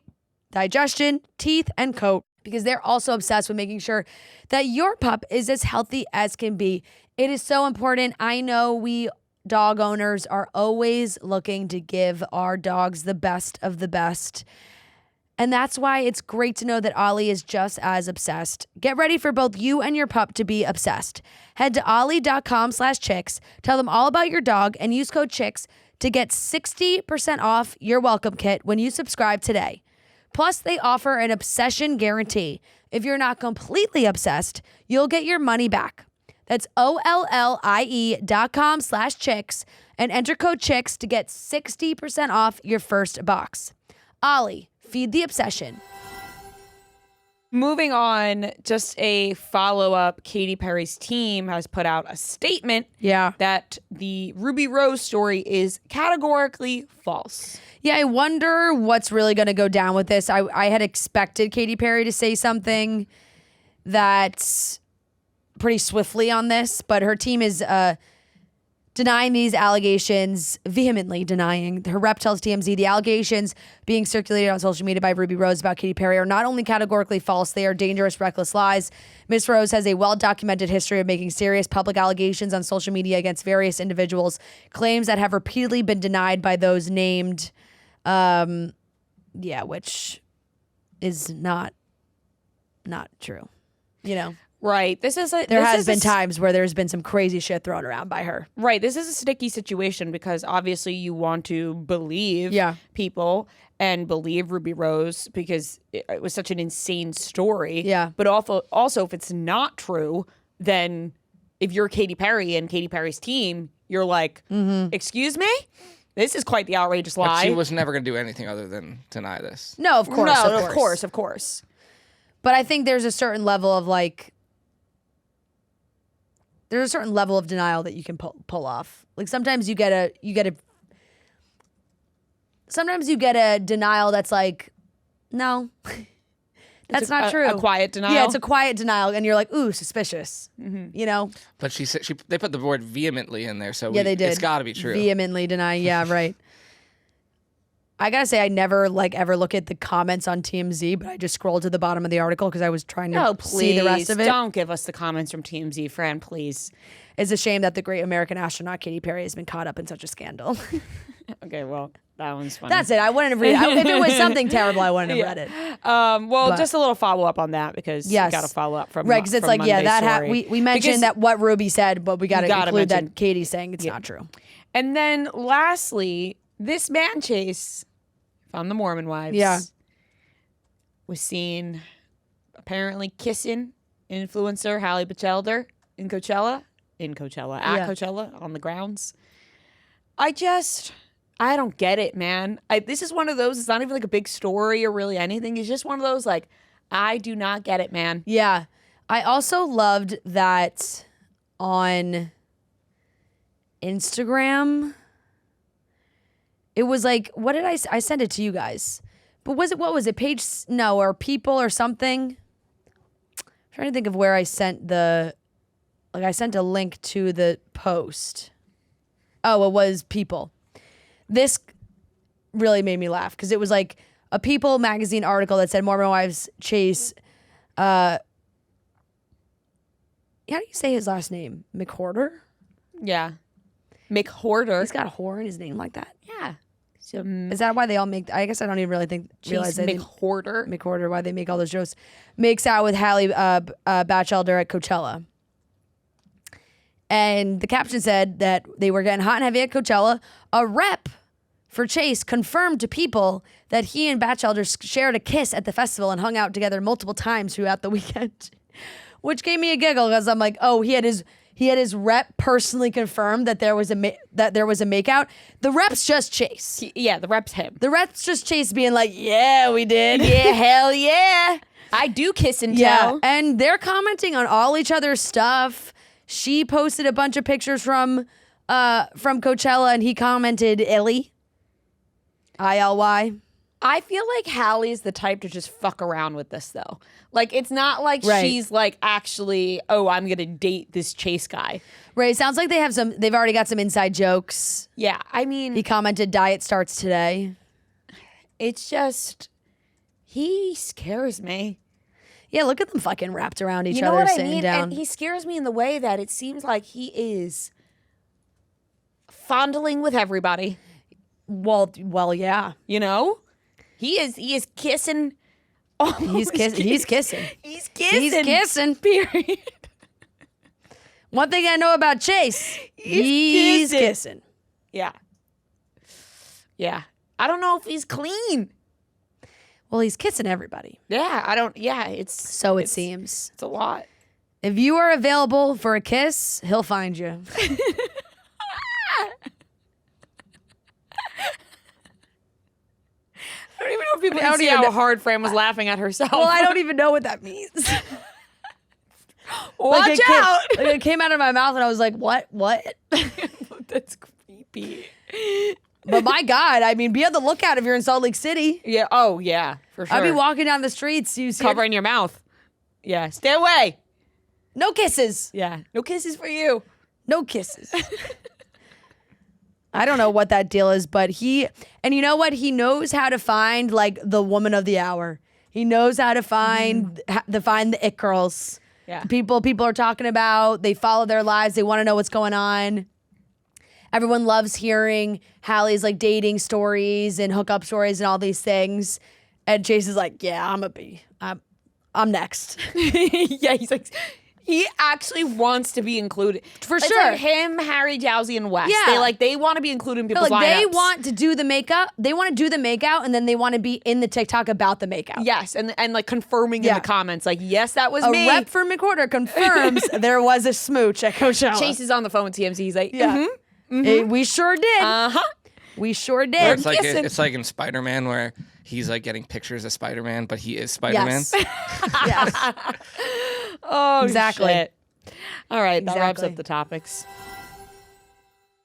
digestion, teeth, and coat, because they're also obsessed with making sure that your pup is as healthy as can be. It is so important. I know we dog owners are always looking to give our dogs the best of the best. And that's why it's great to know that Ollie is just as obsessed. Get ready for both you and your pup to be obsessed. Head to ollie.com/chicks, tell them all about your dog, and use code CHICKS to get 60% off your welcome kit when you subscribe today. Plus, they offer an obsession guarantee. If you're not completely obsessed, you'll get your money back. That's OLLIE.com/chicks and enter code CHICKS to get 60% off your first box. Ollie, feed the obsession. Moving on, just a follow-up. Katy Perry's team has put out a statement that the Ruby Rose story is categorically false. Yeah, I wonder what's really going to go down with this. I had expected Katy Perry to say something that's pretty swiftly on this, but her team is denying these allegations, vehemently denying. Her rep tells TMZ the allegations being circulated on social media by Ruby Rose about Katy Perry are not only categorically false, they are dangerous, reckless lies. Miss Rose has a well-documented history of making serious public allegations on social media against various individuals, claims that have repeatedly been denied by those named, which is not true, Right. There has been times where there's been some crazy shit thrown around by her. Right. This is a sticky situation because obviously you want to believe people and believe Ruby Rose because it was such an insane story. Yeah. But also if it's not true, then if you're Katy Perry and Katy Perry's team, you're like, excuse me? This is quite the outrageous lie. But she was never going to do anything other than deny this. No, of course. Of course. But I think there's a certain level of there's a certain level of denial that you can pull off. Like sometimes you get a denial that's like, no, That's not true. A quiet denial. Yeah, it's a quiet denial, and you're like, ooh, suspicious. You know? But she said they put the word vehemently in there, so Yeah, they did. It's got to be true. Vehemently deny. Yeah, right. I gotta say, I never ever look at the comments on TMZ, but I just scrolled to the bottom of the article because I was trying to see the rest of it. Don't give us the comments from TMZ, friend, please. It's a shame that the great American astronaut Katy Perry has been caught up in such a scandal. Okay, well, that one's funny. That's it. I wouldn't have read it. If it was something terrible, I wouldn't have read it. Well, just a little follow up on that because you got to follow up from right because it's from like Monday's we mentioned that what Ruby said, but we got to include mention, that Katie's saying it's not true. And then lastly, this man chase from the Mormon Wives was seen apparently kissing influencer Hallie Batchelder at Coachella, on the grounds. I don't get it, man. This is one of those, it's not even like a big story or really anything. It's just one of those, like, I do not get it, man. Yeah. I also loved that on Instagram. It was like, what did I send it to you guys? But what was it? Or People or something? I'm trying to think of where I sent I sent a link to the post. Oh, it was People. This really made me laugh because it was like a People magazine article that said Mormon Wives Chase, how do you say his last name? McWhorter? Yeah. McWhorter. He's got a whore in his name like that? Yeah. So, is that why they all make? I guess I don't even really realize that McWhorter. Why they make all those jokes? Makes out with Hallie Batchelder at Coachella, and the caption said that they were getting hot and heavy at Coachella. A rep for Chase confirmed to People that he and Batchelder shared a kiss at the festival and hung out together multiple times throughout the weekend, which gave me a giggle because I'm like, oh, he had his rep personally confirmed that there was a makeout. The rep's just Chase. The rep's him. The rep's just Chase being like, yeah, we did. Yeah, hell yeah. I do kiss and tell. Yeah, and they're commenting on all each other's stuff. She posted a bunch of pictures from Coachella, and he commented Illy. ILY. I feel like Hallie's the type to just fuck around with this, though. Like, it's not like she's like, actually, oh, I'm going to date this Chase guy. Right. It sounds like they've already got some inside jokes. Yeah. I mean, he commented, diet starts today. It's just, he scares me. Yeah. Look at them fucking wrapped around each other, you know what sitting I mean? down. And he scares me in the way that it seems like he is fondling with everybody. Well, yeah. You know? He is kissing. He's kissing. He's kissing. Period. One thing I know about Chase, he's kissing. Yeah. Yeah. I don't know if he's clean. Well, he's kissing everybody. Yeah, I don't. Yeah, it seems. It's a lot. If you are available for a kiss, he'll find you. I don't even know if people can see how hard Fran was laughing at herself. Well, I don't even know what that means. Watch out! It came out of my mouth and I was like, what? That's creepy. But my God, I mean, be on the lookout if you're in Salt Lake City. Yeah. Oh, yeah, for sure. I'll be walking down the streets. You see covering your mouth. Yeah. Stay away. No kisses. Yeah. No kisses for you. No kisses. I don't know what that deal is, but and you know what? He knows how to find like the woman of the hour. He knows how to find the it girls. Yeah. People are talking about, they follow their lives. They want to know what's going on. Everyone loves hearing Hallie's like dating stories and hookup stories and all these things. And Chase is like, yeah, I'm next. Yeah, he's like, he actually wants to be included. For it's sure. Like him, Harry, Jowsey, and Wes. Yeah. They want to be included in people's lineups. They want to do the makeup. They want to do the makeout, and then they want to be in the TikTok about the makeout. Yes, and like confirming in the comments, like, yes, that was me. A rep for McWhorter confirms there was a smooch at Coachella. Chase is on the phone with TMZ. He's like, We sure did. We sure did. It's like in Spider-Man where he's like getting pictures of Spider-Man, but he is Spider-Man. Yes. Yes. Oh, exactly. Shit. All right, that wraps up the topics. Exactly.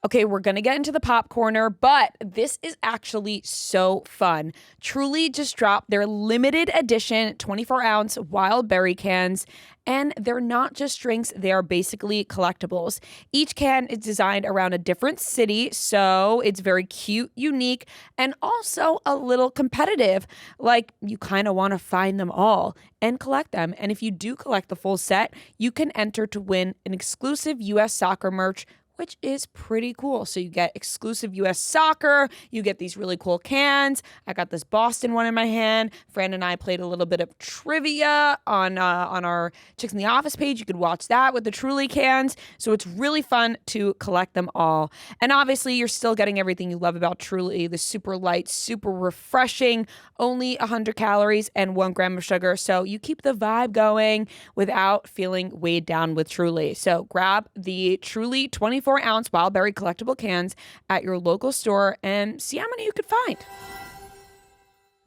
All Okay, we're going to get into the pop corner, but this is actually so fun. Truly just dropped their limited edition 24-ounce wild berry cans, and they're not just drinks, they are basically collectibles. Each can is designed around a different city, so it's very cute, unique, and also a little competitive. Like, you kind of want to find them all and collect them. And if you do collect the full set, you can enter to win an exclusive U.S. soccer merch, which is pretty cool. So you get exclusive U.S. soccer, you get these really cool cans. I got this Boston one in my hand. Fran and I played a little bit of trivia on our Chicks in the Office page. You could watch that with the Truly cans. So it's really fun to collect them all. And obviously, you're still getting everything you love about Truly. The super light, super refreshing, only 100 calories and 1 gram of sugar. So you keep the vibe going without feeling weighed down with Truly. So grab the Truly 24-ounce wild berry collectible cans at your local store and see how many you could find.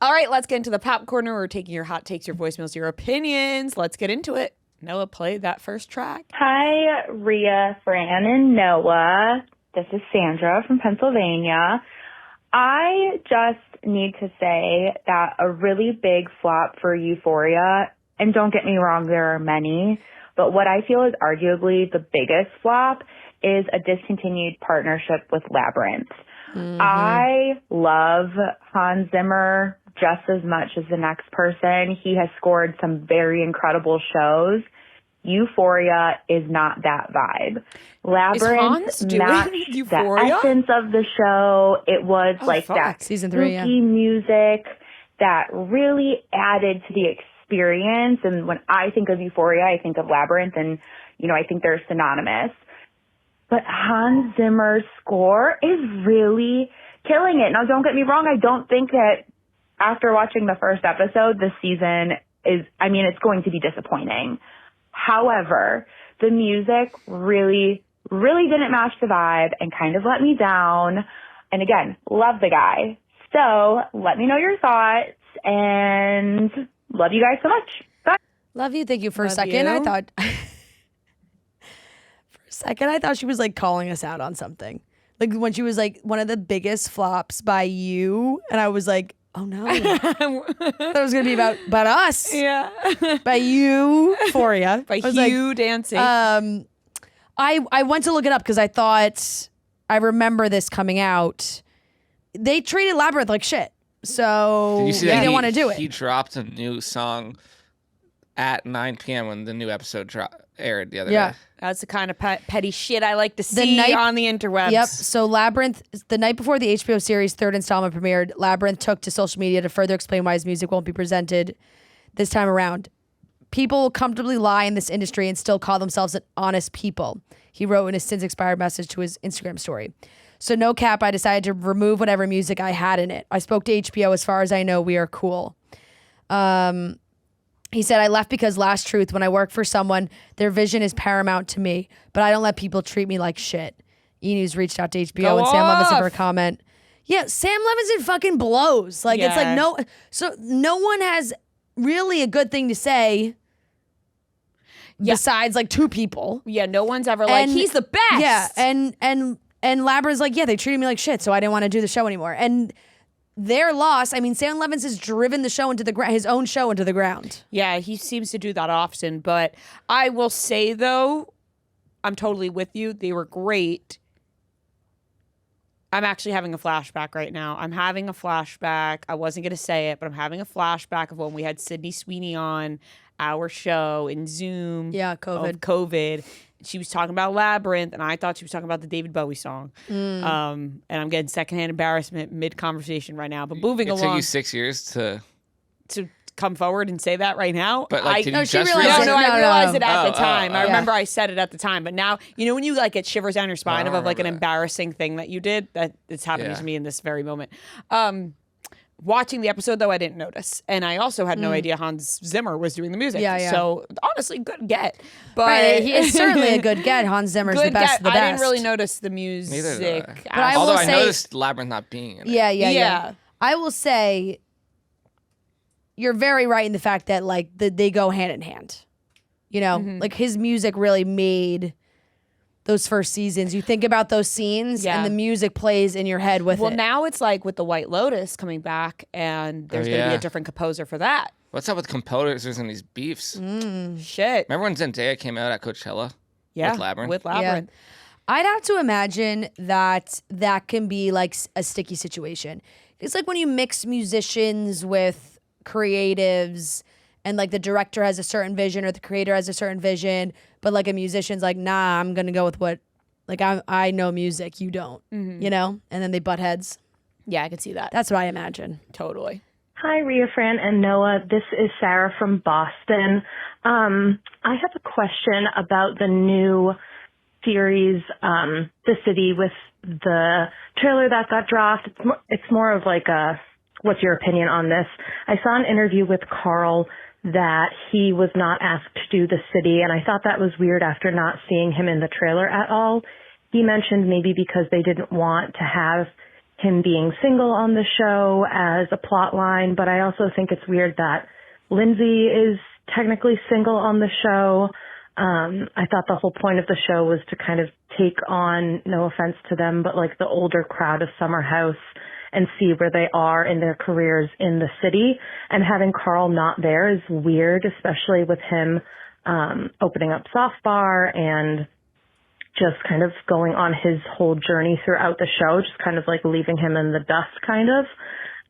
All right, let's get into the pop corner. We're taking your hot takes, your voicemails, your opinions. Let's get into it. Noah, play that first track. Hi, Rhea, Fran, and Noah. This is Sandra from Pennsylvania. I just need to say that a really big flop for Euphoria, and don't get me wrong, there are many, but what I feel is arguably the biggest flop is a discontinued partnership with Labrinth. Mm-hmm. I love Hans Zimmer just as much as the next person. He has scored some very incredible shows. Euphoria is not that vibe. Labyrinth matched Euphoria? The essence of the show. It was that season 3, spooky music that really added to the experience. And when I think of Euphoria, I think of Labyrinth, and I think they're synonymous. But Hans Zimmer's score is really killing it. Now, don't get me wrong. I don't think that after watching the first episode, this season it's going to be disappointing. However, the music really, really didn't match the vibe and kind of let me down. And again, love the guy. So let me know your thoughts and love you guys so much. Bye. Love you. Thank you. For a second, I thought she was calling us out on something. Like when she was one of the biggest flops by you. And I was like, oh no. That was going to be about us. Yeah. By Euphoria. By Hugh dancing. I went to look it up because I thought, I remember this coming out. They treated Labrinth like shit. So did you see they that didn't want to do it. He dropped a new song at 9 p.m. when the new episode aired the other day. That's the kind of petty shit I like to see on the interwebs. Yep. So Labrinth, the night before the HBO series' third installment premiered, Labrinth took to social media to further explain why his music won't be presented this time around. People will comfortably lie in this industry and still call themselves an honest people, he wrote in his since-expired message to his Instagram story. So no cap, I decided to remove whatever music I had in it. I spoke to HBO. As far as I know, we are cool. He said, I left because last truth, when I work for someone, their vision is paramount to me, but I don't let people treat me like shit. E-News reached out to HBO and Sam Levinson for a comment. Yeah, Sam Levinson fucking blows. It's no one has really a good thing to say besides 2 people. Yeah, no one's ever he's the best. Yeah, and Labra's they treated me like shit, so I didn't want to do the show anymore. And their loss. I mean, Sam Levinson has driven the show his own show into the ground. Yeah, he seems to do that often. But I will say, though, I'm totally with you. They were great. I'm actually having a flashback right now. I wasn't going to say it, but I'm having a flashback of when we had Sydney Sweeney on our show in Zoom. Yeah, COVID. She was talking about Labrinth, and I thought she was talking about the David Bowie song. And I'm getting secondhand embarrassment mid-conversation right now. But moving along. It took you 6 years to come forward and say that right now. But did you just realized realize it? No, I realized it at the time. I yeah. remember I said it at the time. But now, when you get shivers down your spine of an embarrassing thing that you did, that it's happening to me in this very moment. Watching the episode, though, I didn't notice. And I also had no idea Hans Zimmer was doing the music. Yeah. So, honestly, good get. But right, he is certainly a good get. Hans Zimmer's the best of the best. I didn't really notice the music. Neither did I. But I Although will I say, noticed Labyrinth not being in it. Yeah. I will say, you're very right in the fact that they go hand in hand. His music really made those first seasons. You think about those scenes Yeah. and the music plays in your head with Well, it. now it's like with the White Lotus coming back, and there's going to be yeah. a different composer for that. What's up with composers and these beefs? Shit. Remember when Zendaya came out at Coachella? Yeah. With Labrinth? With Labrinth. I'd have to imagine that can be like a sticky situation. It's like when you mix musicians with creatives and like the director has a certain vision or the creator has a certain vision, but like a musician's like, nah, I'm going to go with what, like I know music, you don't, you know? And then they butt heads. Yeah, I could see that. That's what I imagine. Totally. Hi, Rhea, Fran, and Noah. This is Sarah from Boston. I have a question about the new series, The City, with the trailer that got dropped. It's more of like a, what's your opinion on this? I saw an interview with Carl that he was not asked to do The City, and I thought that was weird after not seeing him in the trailer at all. He mentioned maybe because they didn't want to have him being single on the show as a plot line, but I also think it's weird that Lindsay is technically single on the show. I thought the whole point of the show was to kind of take on, no offense to them, but like the older crowd of Summer House and see where they are in their careers in the city. And having Carl not there is weird, especially with him opening up Soft Bar and just kind of going on his whole journey throughout the show, just kind of like leaving him in the dust kind of.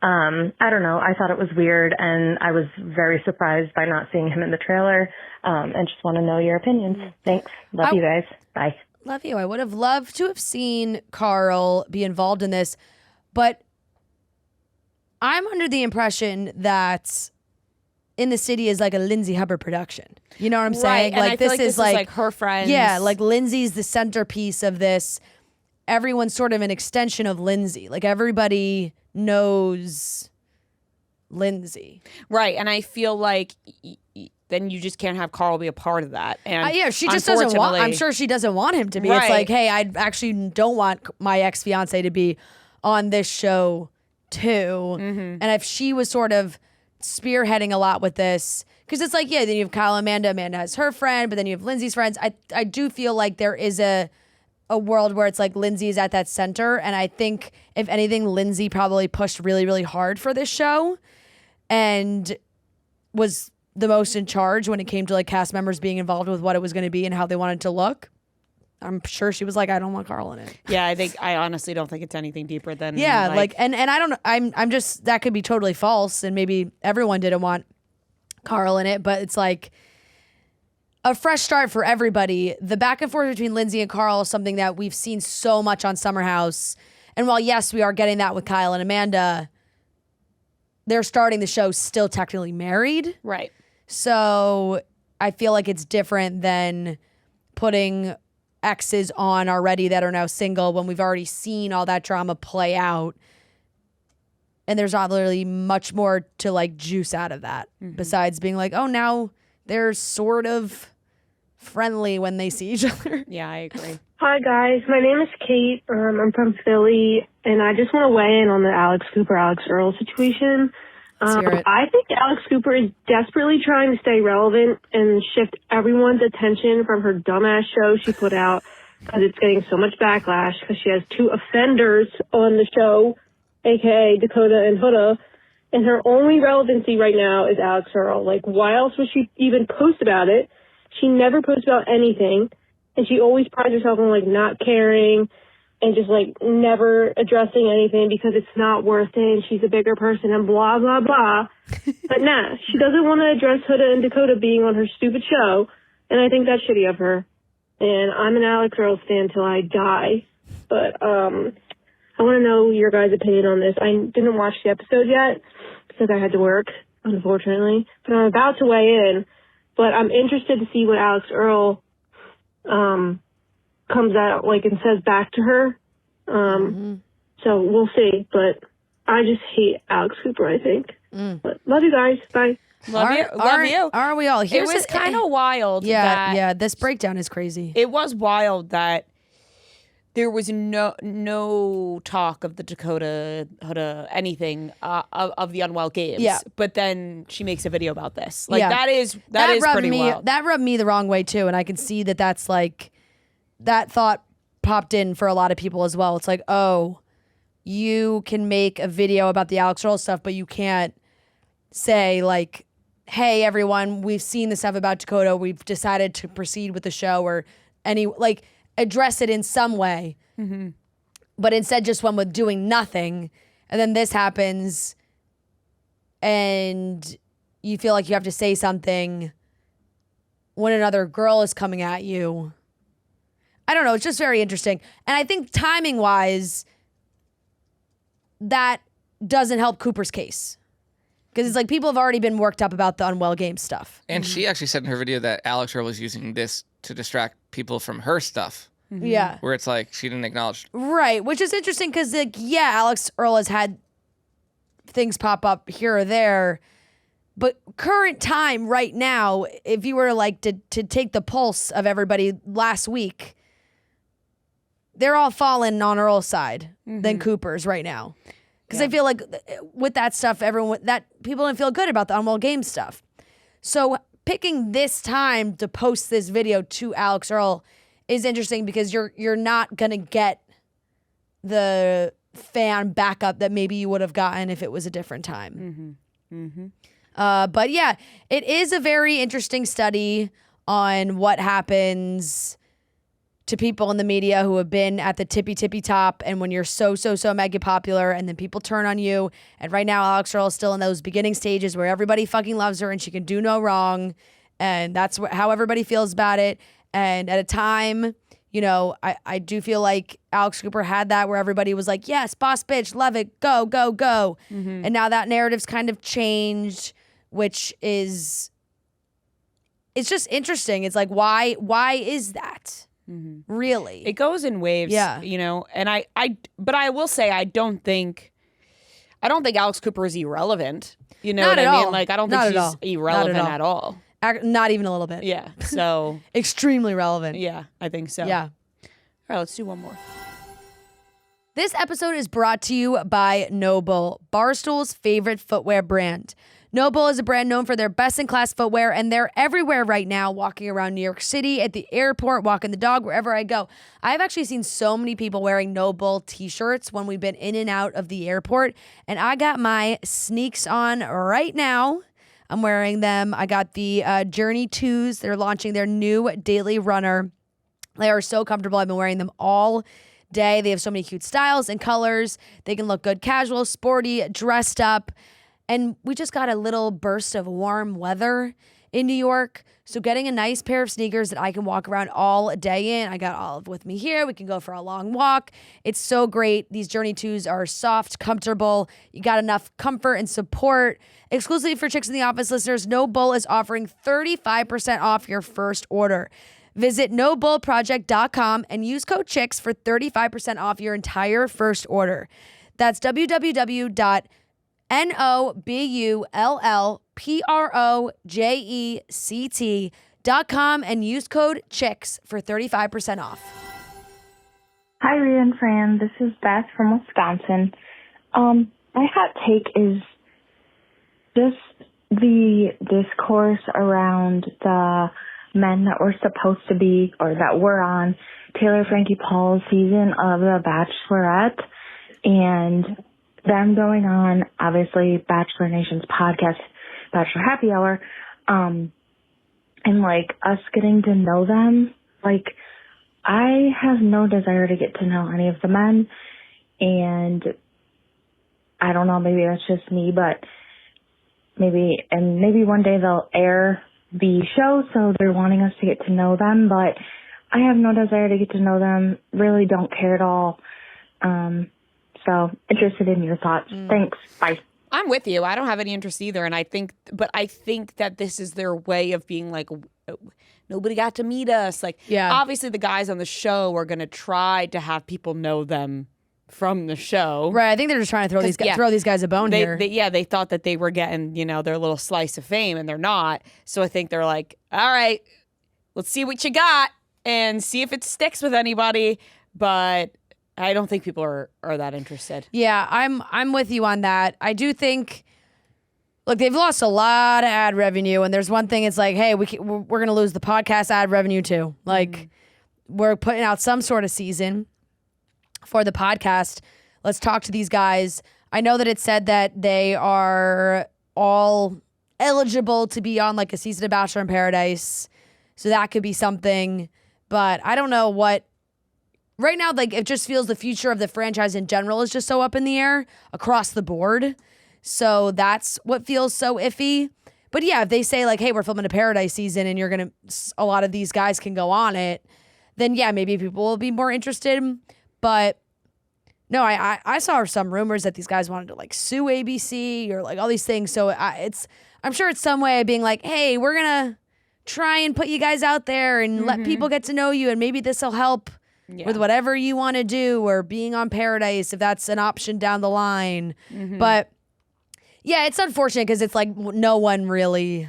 I don't know. I thought it was weird, and I was very surprised by not seeing him in the trailer, and just want to know your opinions. Thanks. Love you guys. Bye. Love you. I would have loved to have seen Carl be involved in this, but I'm under the impression that In the City is like a Lindsay Hubbard production. You know what I'm saying? Right. And I feel like this is like her friends. Yeah, like Lindsay's the centerpiece of this. Everyone's sort of an extension of Lindsay. Like everybody knows Lindsay. Right. And I feel like then you just can't have Carl be a part of that. And yeah, she just doesn't want, I'm unfortunately- sure she doesn't want him to be. Right. It's like, hey, I actually don't want my ex-fiance to be on this show too. And if she was sort of spearheading a lot with this, because it's like, yeah, then you have Kyle and Amanda has her friend, but then you have Lindsay's friends. I do feel like there is a world where it's like Lindsay is at that center, and I think if anything, Lindsay probably pushed really, really hard for this show and was the most in charge when it came to like cast members being involved with what it was going to be and how they wanted to look. I'm sure she was like, I don't want Carl in it. Yeah, I honestly don't think it's anything deeper than Yeah, like and I don't know. I'm just, that could be totally false, and maybe everyone didn't want Carl in it, but it's like a fresh start for everybody. The back and forth between Lindsay and Carl is something that we've seen so much on Summer House. And while yes, we are getting that with Kyle and Amanda, they're starting the show still technically married. Right. So I feel like it's different than putting exes on already that are now single when we've already seen all that drama play out. And there's not really much more to like juice out of that besides being like, oh, now they're sort of friendly when they see each other. Yeah, I agree. Hi, guys. My name is Kate. I'm from Philly, and I just want to weigh in on the Alex Earle situation. Let's hear it. I think Alex Cooper is desperately trying to stay relevant and shift everyone's attention from her dumbass show she put out because it's getting so much backlash because she has two offenders on the show, a.k.a. Dakota and Huda, and her only relevancy right now is Alex Earle. Like, why else would she even post about it? She never posts about anything, and she always prides herself on, like, not caring and just, like, never addressing anything because it's not worth it and she's a bigger person and blah, blah, blah. But nah, she doesn't want to address Huda and Dakota being on her stupid show, and I think that's shitty of her. And I'm an Alex Earle fan till I die. But I want to know your guys' opinion on this. I didn't watch the episode yet because I had to work, unfortunately. But I'm about to weigh in. But I'm interested to see what Alex Earle comes out like and says back to her. So we'll see. But I just hate Alex Cooper, I think. But love you guys. Bye. Love you. Are we all? It Here's was kind of wild. Yeah, that this breakdown is crazy. It was wild that there was no talk of the Dakota Huda anything of the Unwell Games. Yeah. But then she makes a video about this. Like Yeah. that is rubbed pretty me, wild. That rubbed me the wrong way too, and I can see that that's like that thought popped in for a lot of people as well. It's like, oh, you can make a video about the Alix Earle stuff, but you can't say like, hey, everyone, we've seen the stuff about Dakota. We've decided to proceed with the show, or address it in some way. Mm-hmm. But instead just went with doing nothing. And then this happens and you feel like you have to say something when another girl is coming at you. I don't know. It's just very interesting. And I think timing wise, that doesn't help Cooper's case. Because it's like people have already been worked up about the Unwell Games stuff. And she actually said in her video that Alix Earle was using this to distract people from her stuff. Mm-hmm. Yeah. Where it's like she didn't acknowledge. Right. Which is interesting because, like, yeah, Alix Earle has had things pop up here or there. But current time right now, if you were like to take the pulse of everybody last week, they're all falling on Earl's side than Cooper's right now. Because I feel like with that stuff, people didn't feel good about the Unwell Games stuff. So picking this time to post this video to Alix Earle is interesting because you're not gonna get the fan backup that maybe you would have gotten if it was a different time. But yeah, it is a very interesting study on what happens to people in the media who have been at the tippy top, and when you're so mega popular and then people turn on you. And right now Alix Earle is still in those beginning stages where everybody fucking loves her and she can do no wrong, and that's how everybody feels about it. And at a time, you know, I do feel like Alex Cooper had that where everybody was like, yes, boss bitch, love it, go and now that narrative's kind of changed, which is, it's just interesting. It's like, why is that? Really? It goes in waves, you know, and but I will say I don't think Alex Cooper is irrelevant. You know Not what at I mean? all. Like, I don't Not think at she's all. irrelevant Not at at all. Not even a little bit. Yeah. So Extremely relevant. yeah, I think so. Yeah. All right, let's do one more. This episode is brought to you by Noble, Barstool's favorite footwear brand. Noble is a brand known for their best-in-class footwear, and they're everywhere right now, walking around New York City, at the airport, walking the dog, wherever I go. I've actually seen so many people wearing Noble t-shirts when we've been in and out of the airport, and I got my sneaks on right now. I'm wearing them. I got the Journey 2s. They're launching their new daily runner. They are so comfortable. I've been wearing them all day. They have so many cute styles and colors. They can look good casual, sporty, dressed up. And we just got a little burst of warm weather in New York. So getting a nice pair of sneakers that I can walk around all day in. I got Olive with me here. We can go for a long walk. It's so great. These Journey 2s are soft, comfortable. You got enough comfort and support. Exclusively for Chicks in the Office listeners, Noble is offering 35% off your first order. Visit nobullproject.com and use code CHICKS for 35% off your entire first order. That's www.nobullproject.com and use code CHICKS for 35% off. Hi, Rhea and Fran. This is Beth from Wisconsin. My hot take is just the discourse around the men that were supposed to be, or that were on Taylor Frankie Paul's season of The Bachelorette, and them going on, obviously, Bachelor Nation's podcast, Bachelor Happy Hour, and, like, us getting to know them. Like, I have no desire to get to know any of the men, and I don't know, maybe that's just me, but maybe one day they'll air the show, so they're wanting us to get to know them, but I have no desire to get to know them, really don't care at all. So interested in your thoughts. Thanks. Bye. I'm with you. I don't have any interest either, and I think that this is their way of being like, nobody got to meet us. Like, obviously the guys on the show are going to try to have people know them from the show. Right. I think they're just trying to throw these guys a bone here. They thought that they were getting, you know, their little slice of fame, and they're not. So I think they're like, all right, let's see what you got and see if it sticks with anybody. But I don't think people are that interested. Yeah, I'm with you on that. I do think, look, they've lost a lot of ad revenue, and there's one thing. It's like, hey, we're going to lose the podcast ad revenue too. Like, we're putting out some sort of season for the podcast. Let's talk to these guys. I know that it said that they are all eligible to be on like a season of Bachelor in Paradise. So that could be something. But I don't know what. Right now, like it just feels the future of the franchise in general is just so up in the air across the board. So that's what feels so iffy. But yeah, if they say like, hey, we're filming a Paradise season and a lot of these guys can go on it, then yeah, maybe people will be more interested. But no, I saw some rumors that these guys wanted to like sue ABC or like all these things. So I'm sure it's some way of being like, hey, we're going to try and put you guys out there and let people get to know you. And maybe this will help with whatever you want to do or being on Paradise if that's an option down the line. But yeah, it's unfortunate because it's like no one really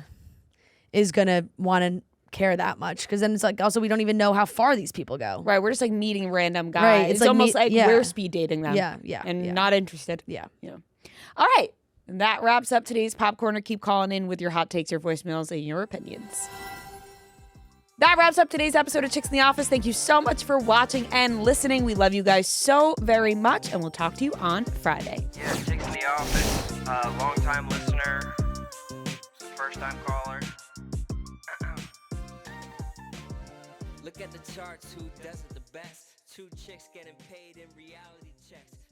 is going to want to care that much because then it's like also we don't even know how far these people go. Right, we're just like meeting random guys. Right, it's like almost like we're speed dating them. And not interested. Yeah. All right, and that wraps up today's Pop Corner. Keep calling in with your hot takes, your voicemails, and your opinions. That wraps up today's episode of Chicks in the Office. Thank you so much for watching and listening. We love you guys so very much, and we'll talk to you on Friday. Yeah, Chicks in the Office. Long-time listener, first-time caller. Look at the charts, who does it the best? 2 chicks getting paid in reality checks.